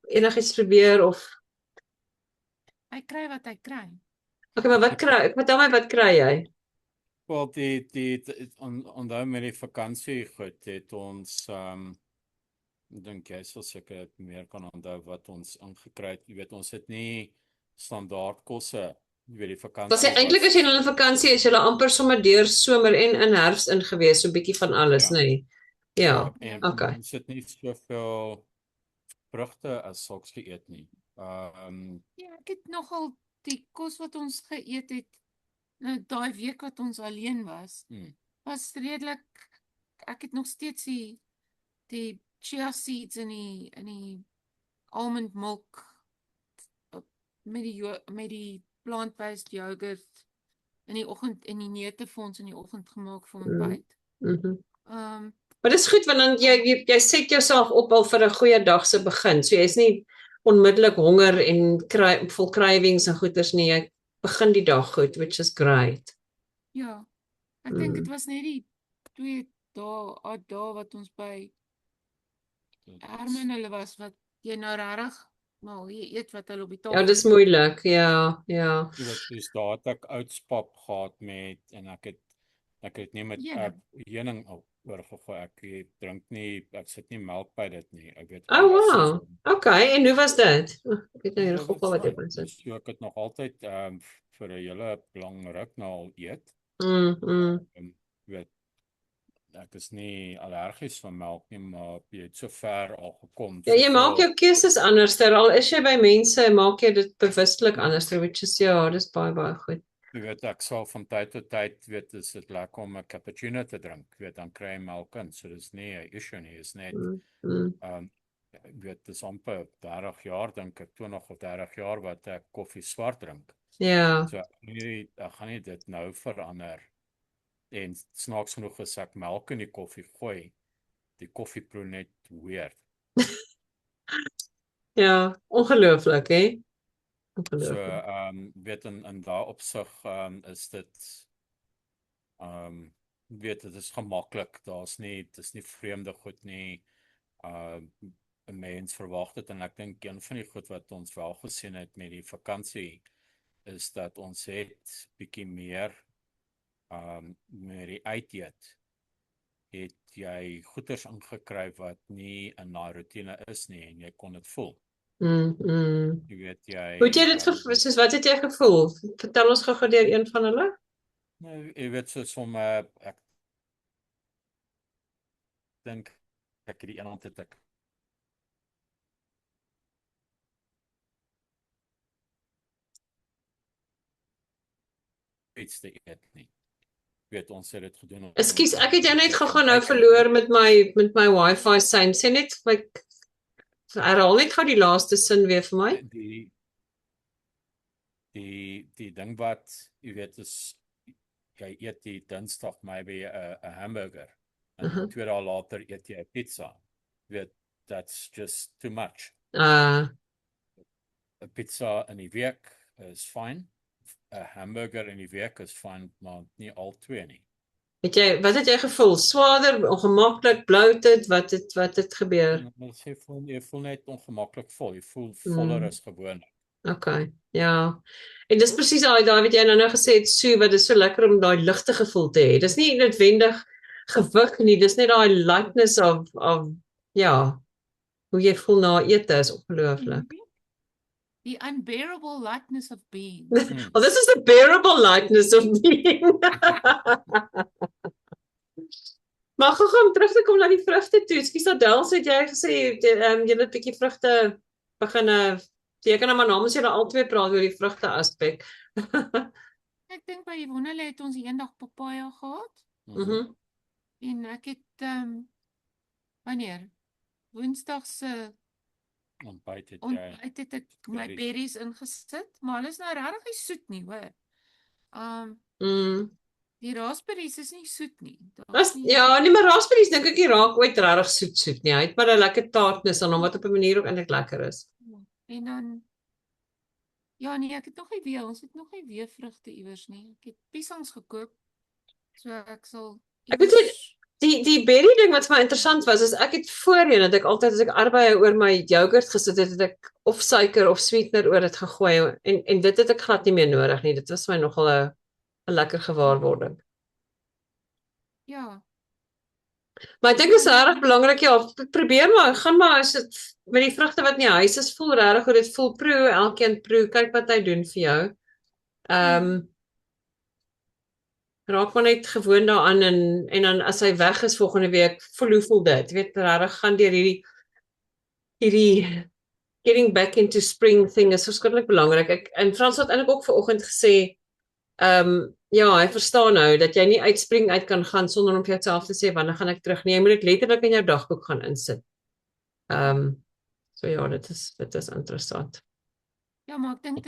enigiets probeer of Hy kry wat hy kry. Okay, maar vertel my wat kry jy? Wel, onthou met die vakansie goed, het ons dink jy sal seker meer kan onthou wat ons ingekry het. Jy weet, ons het nie standaard kosse, jy weet die vakansie. Dat sê eintlik as jy nou in vakansie is, jy amper sommer deur somer en in herfs ingewees, so 'n bietjie van alles, nee. Ja, okay. Ons het nie soveel vrugte as sulks geëet nie. Ja, ek het nogal die kos wat ons geëet het, nou daai week wat ons alleen was redelik, ek het nog steeds die chia seeds in die almond milk met die plant-based yogurt in die oggend en die neutefons in die oggend gemaak vir ontbyt. Maar dis goed want dan jy set jouself op al vir 'n goeie dag se begin. So jy's nie onmiddellik honger en vol cravings en goeters nie. Jy begin die dag goed, which is great. Ja. Ek dink dit was net die 2 dae wat ons by Herman hulle was wat jy nou regtig maar jy eet wat hulle op die tafel. Ja, dis moeilik. Ja. Dus daar het ek oudspap gehad met en ek het nie met heuning oorgegooi. Ek drink nie, ek sit nie melk by dit nie. Ek weet. Oh wow. Okay, en hoe was dit? Ek weet nou hier gou wat jy van sê. So ek het nog altyd vir 'n hele lang ruk nou al eet. Weet ek is nie allergies van melk nie, maar jy het so ver al gekom. Ja, jy maak jou keuses anders. Al is jy by mense, maak jy dit bewustelik anders, which is dis baie goed. Jy weet, ek sal van tyd tot tyd, weet, is dit lekker om 'n cappuccino te drink, weet, dan kry jy melk in, so dis nie 'n issue nie, is net, weet, dis amper 30 jaar, dink ek, 20 of 30 jaar wat ek koffie swart drink. Ja. So, ek gaan nie dit nou verander, en snaaks genoeg as ek melk in die koffie gooi, die koffie proe net weird. Ja, ongelooflik, hè? So, weet in daai opsig is dit weet dit is gemaklik, dit is nie vreemde goed nie. 'n Mens verwag dit en ek dink een van die goed wat ons wel gesien het met die vakansie is dat ons het bietjie meer met die uit het jy goeders ingekry wat nie in daai routine is nie en jy kon dit voel. Jy weet jy. Hoe het jy dit soos wat het jy gevoel? Vertel ons gou deur een van hulle. Nou, jy weet soos om ek dink ek het die een hand het ek iets te eet nie. Weet ons het dit gedoen. Ekskuus, ek het jou net gou nou verloor met my wifi sein. Sê net herhaal net gou die laaste sin weer vir my. Die ding wat jy weet is jy eet die Dinsdag maybe 'n hamburger en 2 dae later eet jy 'n pizza. Weet that's just too much. 'n Pizza in die week is fine. 'n Hamburger in die week is fine, maar nie al twee nie. Wat het jy gevoel? Swaarder, ongemaklik, bloated, wat het gebeur? Jy voel net ongemaklik vol. Jy voel voller as gewoonlik. Okay, ja. En dis presies daai wat jy nou gesê het, so wat is so lekker om daai ligte gevoel te hê. Dis nie noodwendig gewig nie, dis net daai lightness of ja, hoe jy voel na ete is ongelooflik. The unbearable lightness of being. Well, this is the bearable lightness of being. Maar om terug te kom na die vrugte toe. Ekskuus Adel, het jy gesê jy het 'n bietjie vrugte begin jy kan nou maar namens julle albei praat oor die vrugte aspek. Ek dink by Yvonne het ons eendag papaja gehad. En ek het wanneer? Woensdag se ontbyt het ek my berries ingesit, maar hulle is nou regtig nie soet nie, hoor. Die raspberries is nie soet nie. Ja, nee, maar raspberries dink ek nie raak ooit regtig soet nie. Hy het maar 'n lekker taartnis aan hom wat op 'n manier ook eintlik lekker is. En dan ja, nee, ons het nog nie weer vrugte iewers nie. Ek het piesangs gekoop. So ek sal Ek weet die berry ding wat vir my interessant was, is ek het voorheen dat ek altyd as ek arbei oor my yoghurt gesit het ek of suiker of sweetener oor dit gegooi en dit het ek glad nie meer nodig nie. Dit was my nogal 'n lekker gewaarwording. Ja. Maar ek dink dit is regtig belangrik, ja, probeer maar, gaan maar as dit met die vrugte wat in die huis is, voel regtig hoe dit voel, proe, elkeen proe, kyk wat hy doen vir jou. Raak maar net gewoon daaraan en dan as hy weg is volgende week, voel dit. Jy weet, regtig gaan deur hierdie getting back into spring thing is verskriklik belangrik. En Frans het eintlik ook vanoggend gesê, ja, hy verstaan nou dat jy nie uit spring uit kan gaan sonder om vir jouself te sê wanneer gaan ek terug nie. Jy moet dit letterlik in jou dagboek gaan insit. So ja, dit is interessant. Ja, maar ek dink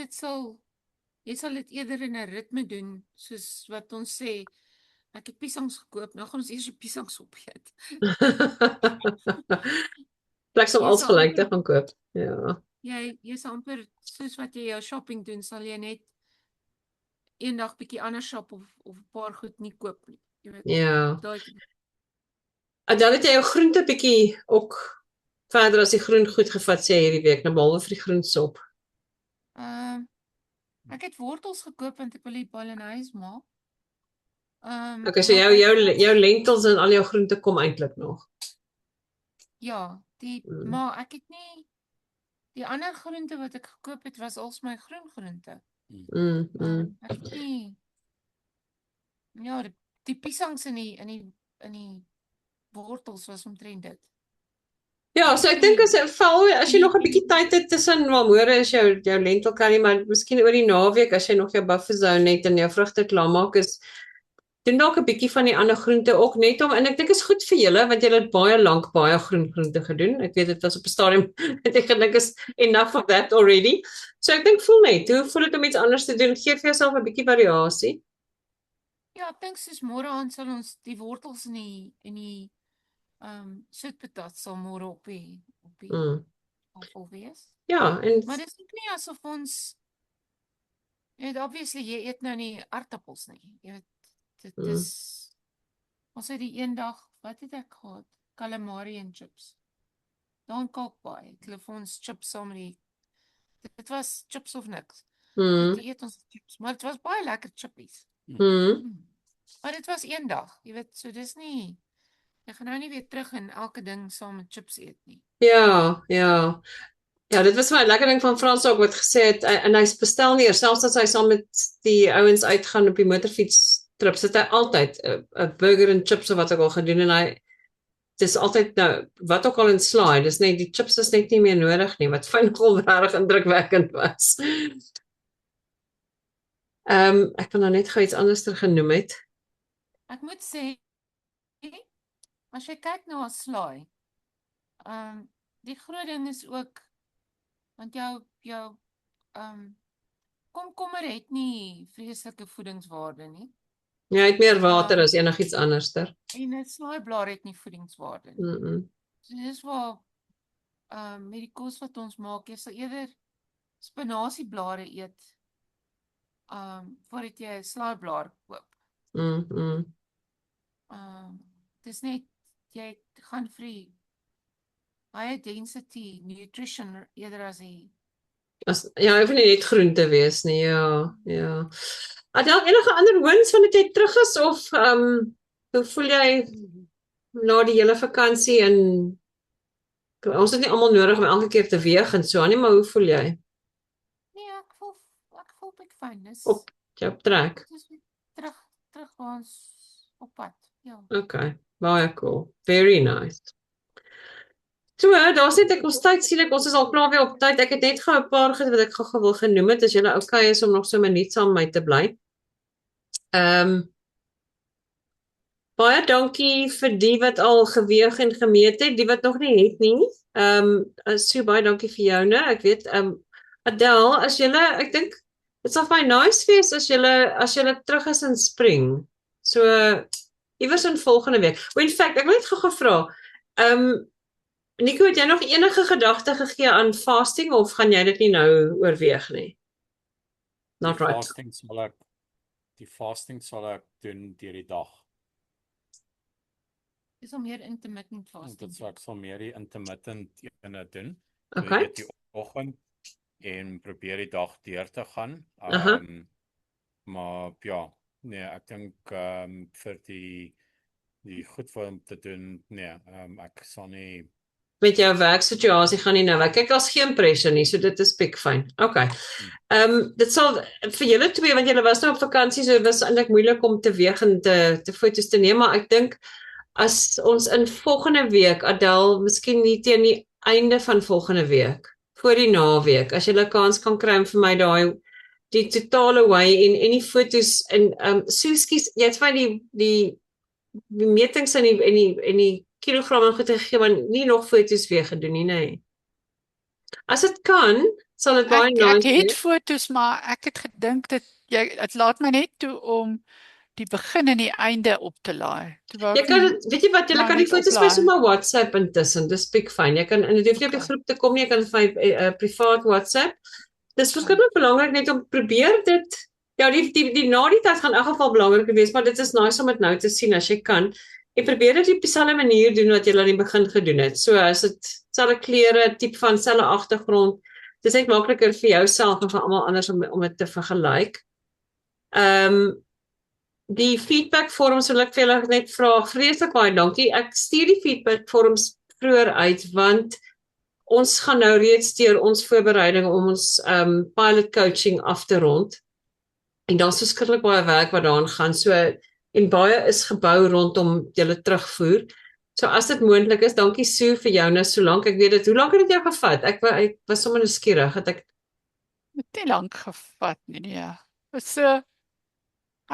jy sal dit eerder in 'n ritme doen, soos wat ons sê. Ek het piesangs gekoop, nou gaan ons eers die piesangs opeet. Plek om alles gelyk te gaan koop. Ja. Jy sal amper soos wat jy jou shopping doen, sal jy net eendag bietjie anders shop of 'n paar goed nie koop nie. Jy weet. Ja. En dan het jy jou groente bietjie ook verder as die groen goed gevat sê hierdie week, nou behalwe vir die groensop. Ek het wortels gekoop want ek wil die bolognese maak. Okay, so jou lentils en al jou groente kom eintlik nog. Ja, maar ek het nie die ander groente wat ek gekoop het was als my groen groente. Ek het nie ja, die piesangs in die wortels was omtrent dit. Ja, so ek dink as jy nog 'n bietjie tyd het tussen môre is jou lentil curry, maar miskien oor die naweek as jy nog jou bufferzone het en jou vrugte klaarmaak is, doen dalk 'n bietjie van die ander groente ook net om, en ek dink is goed vir julle want julle het baie lank baie groen groente gedoen. Ek weet dit was op 'n stadium het ek gedink is enough of that already. So ek dink voel net, hoe voel dit om iets anders te doen? Geef vir jouself 'n bietjie variasie. Ja, ek dink soos môre aan sal ons die wortels in die soetpatat sal môre op die tafel wees. Ja, maar dit is nie asof ons obviously jy eet nou nie aardappels nie. Jy weet, dit is ons het die een dag, wat het ek gehad? Calamari en chips. Dan Kalkbaai, ek het vir ons chips saam met die dit was chips of niks. Dit eet ons chips, maar dit was baie lekker chippies. Maar dit was een dag, jy weet, so dis nie jy gaan nou nie weer terug en elke ding saam met chips eet nie. Ja, dit was my lekker ding van Frans ook wat gesê het, en hy bestel nie, selfs as hy saam met die ouens uitgaan op die motorfiets trip, sit hy altyd 'n burger en chips of wat ook al gedoen en dis altyd nou, wat ook al in slaai, dis net, die chips is net nie meer nodig nie, wat fynvol regtig indrukwekkend was. Ek wil nou net gou iets anders genoem het. Ek moet sê, as jy kyk na 'n slaai, die groot ding is ook, want jou komkommer het nie vreeslike voedingswaarde nie. Ja, hy het meer water as enigiets anderster. En 'n slaaiblaar het nie voedingswaarde nie. So dis waar, met die kos wat ons maak, jy sal eerder spinasieblare eet, voordat jy 'n slaaiblaar koop. Dis net, jy gaan vir high density nutrition eerder as ja, hoef nie net groente wees nie, ja. Adel, enige ander wins wanneer jy terug is, of hoe voel jy na die hele vakansie, en ons het nie almal nodig om elke keer te weeg en so nie, maar hoe voel jy? Nee, ek voel bek fyn. Op trek? Terug waar ons op pad, ja. Okay, Baie cool. Very nice. So, daar's net ons tyd sien ek ons is al klaar weer op tyd. Ek het net gou 'n paar goed wat ek gou wil genoem het as julle okay is om nog so 'n minuut saam met my te bly. Baie dankie vir die wat al geweeg en gemeet het, die wat nog nie het nie. So baie dankie vir joune. Ek weet, Adele, as julle, ek dink dit sal vir my nice wees as julle terug is in spring. So iewers in volgende week. In fact, ek wil net gou vra. Nico, het jy nog enige gedagte gegee aan fasting of gaan jy dit nie nou oorweeg nie? Not right. Die fasting sal ek doen deur die dag. Dis om meer intermittent fasting. Dit sal meer die intermittent ene doen. Okay. So die oggend en probeer die dag deur te gaan. Maar ja, nee, ek dink vir die goed vir om te doen, nee, ek sal nie met jou werksituasie gaan nie nou werk. Kyk, daar's geen pressure nie, so dit is pikfyn. Okay. Dit sal vir julle twee, want julle was nou op vakansie, so dit was eintlik moeilik om te weeg en te foto's te neem, maar ek dink as ons in volgende week, Adele, miskien nie teen die einde van volgende week, voor die naweek, as julle kans kan kry om vir my die totale way en die foto's en Suskies, jy het vir die metings en die kilogram en goed gegee, maar nie nog foto's weer gedoen nie, nee. As dit kan, sal dit baie nice Ek het foto's, maar ek het gedink dit laat my net toe om die begin en die einde op te laai. Jy kan, weet jy wat, jy kan die foto's vir sommer WhatsApp intussen, dis pikfyn. Jy kan, en dit hoef nie op die groep te kom nie, jy kan vir privaat WhatsApp. Dis verskriklik belangrik net om probeer dit, ja, die na die tyd gaan in elk geval belangrik wees, maar dit is nice om dit nou te sien as jy kan. Ek probeer dit op dieselfde manier doen wat jy aan die begin gedoen het. So as dit selfe klere, tipe van selfe agtergrond, dit is net makliker vir jouself en vir almal anders om dit te vergelyk. Die feedback forums wil ek vir julle net vra, vreeslik baie dankie. Ek stuur die feedback forums vroeër uit want ons gaan nou reeds deur ons voorbereiding om ons pilot coaching af te rond. En daar's verskriklik baie werk wat daaraan gaan. So en baie is gebou rondom julle terugvoer. So as dit moontlik is, dankie Sue vir joune solank. Ek weet dit. Hoe lank het dit jou gevat? Ek was sommer nuuskierig dat ek nie lank gevat nie, ja. Was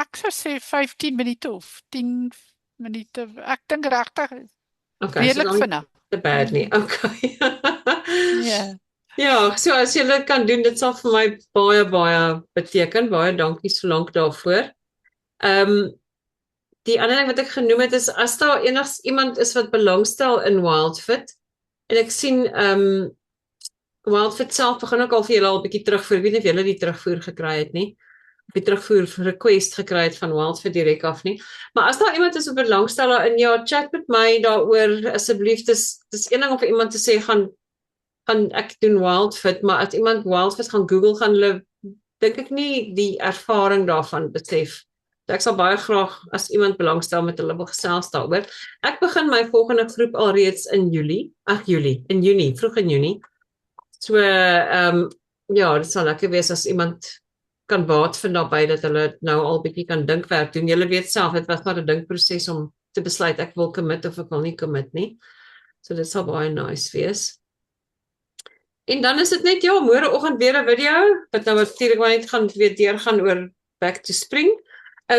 ek sou sê 15 minute of 10 minute. Ek dink regtig redelik vinnig. Te bad nie. Okay. Ja. Ja, so as jy dit kan doen, dit sal vir my baie beteken. Baie dankie solank daarvoor. Die ander ding wat ek genoem het is as daar enigs iemand is wat belangstel in Wildfit en ek sien Wildfit self begin ook al vir julle al 'n bietjie terugvoer. Ek weet nie of julle die terugvoer gekry het nie. Of die terugvoer request gekry het van Wildfit direk af nie. Maar as daar iemand is wat belangstel daarin, ja, chat met my daaroor asseblief. Dis een ding om vir iemand te sê gaan ek doen Wildfit, maar as iemand Wildfit gaan Google, gaan hulle dink ek nie die ervaring daarvan besef. Ek sal baie graag as iemand belangstel met hulle wil gesels daaroor. Ek begin my volgende groep alreeds in Junie, vroeg in Junie. So ja, dit sal lekker wees as iemand kan baat vind daarbey dat hulle nou al bietjie kan dinkwerk doen. Julle weet self, dit was maar 'n dinkproses om te besluit ek wil commit of ek wil nie commit nie. So dit sal baie nice wees. En dan is dit net ja, môreoggend weer 'n video wat nou natuurlik maar net gaan weer deurgaan oor back to spring.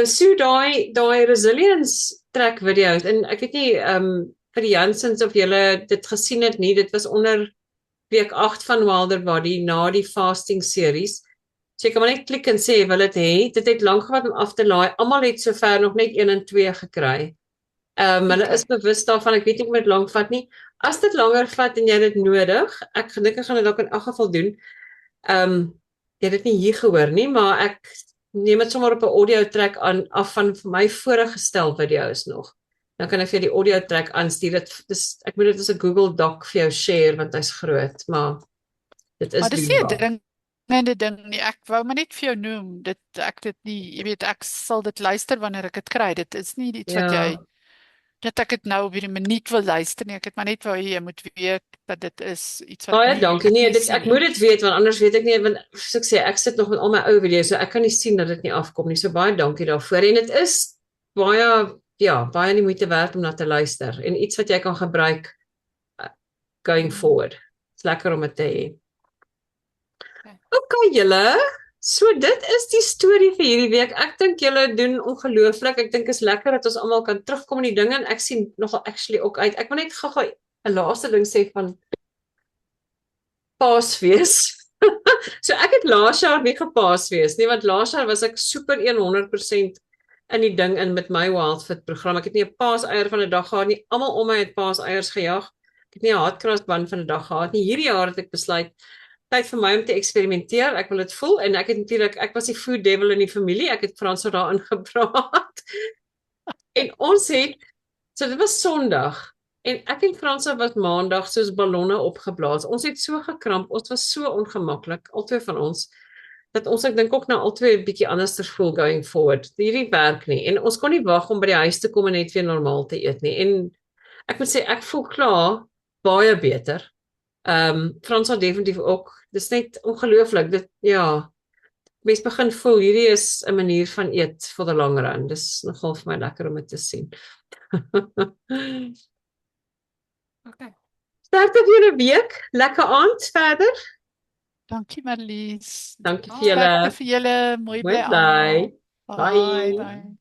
So daai resilience trek video's en ek weet nie vir die Jansens of julle dit gesien het nie, dit was onder week 8 van Wilder Body na die fasting series. So jy kan maar net klik en sê wil dit hê. Dit het lank gevat om af te laai. Almal het sover nog net 1 en 2 gekry. Hulle is bewus daarvan, ek weet nie of dit lank vat nie. As dit langer vat en jy dit nodig, ek gaan dit dalk in elk geval doen. Jy het dit nie hier gehoor nie, maar ek neem dit sommer op 'n audio track af van my vorige stel video's nog. Dan kan ek vir die audio track aanstuur. Ek moet dit as 'n Google Doc vir jou share want hy's groot, maar dit is maar dis nie 'n ding nie. Ek wou maar net vir jou noem ek nie, jy weet ek sal dit luister wanneer ek dit kry. Dit is nie iets wat jy dat ek dit nou op hierdie minuut wil luister nie. Ek het maar net wou jy moet weet dat dit is iets wat baie dankie. Nee, ek moet dit weet want anders weet ek nie want soos ek sê ek sit nog met al my ou video's so ek kan nie sien dat dit nie afkom nie. So baie dankie daarvoor. En dit is baie ja, baie die moeite werd om na te luister en iets wat jy kan gebruik going forward. Dit's lekker om dit te hê. Okay, julle. So dit is die storie vir hierdie week. Ek dink julle doen ongelooflik. Ek dink is lekker dat ons almal kan terugkom in die dinge en ek sien nogal actually ook uit. Ek wil net gou 'n laaste ding sê van Paasfees. So ek het laas jaar nie gepaasfees nie, want laas jaar was ek super 100% in die ding in met my Wildfit program. Ek het nie 'n paaseier van 'n dag gehad nie. Almal om my het paaseiers gejaag. Ek het nie 'n hardkrasband van 'n dag gehad nie. Hierdie jaar het ek besluit tyd vir my om te eksperimenteer. Ek wil dit voel en ek was die food devil in die familie. Ek het Frans daarin gepraat. En ons het so dit was Sondag en ek en Frans was Maandag soos ballonne opgeblaas. Ons het so gekramp. Ons was so ongemaklik, albei van ons. Dat ons ek dink ook nou albei 'n bietjie anders voel going forward. Hierdie werk nie en ons kon nie wag om by die huis te kom en net weer normaal te eet nie. En ek moet sê ek voel klaar baie beter. Frans definitief ook. Dis net ongelooflik. Dit ja. Mens begin voel hierdie is 'n manier van eet for the long run. Dis nogal vir my lekker om dit te sien. Okay. Sterkte vir julle week. Lekker aand verder. Dankie Marlies. Dankie vir julle. Sterkte vir julle. Mooi bly. Bye. Bye. Bye.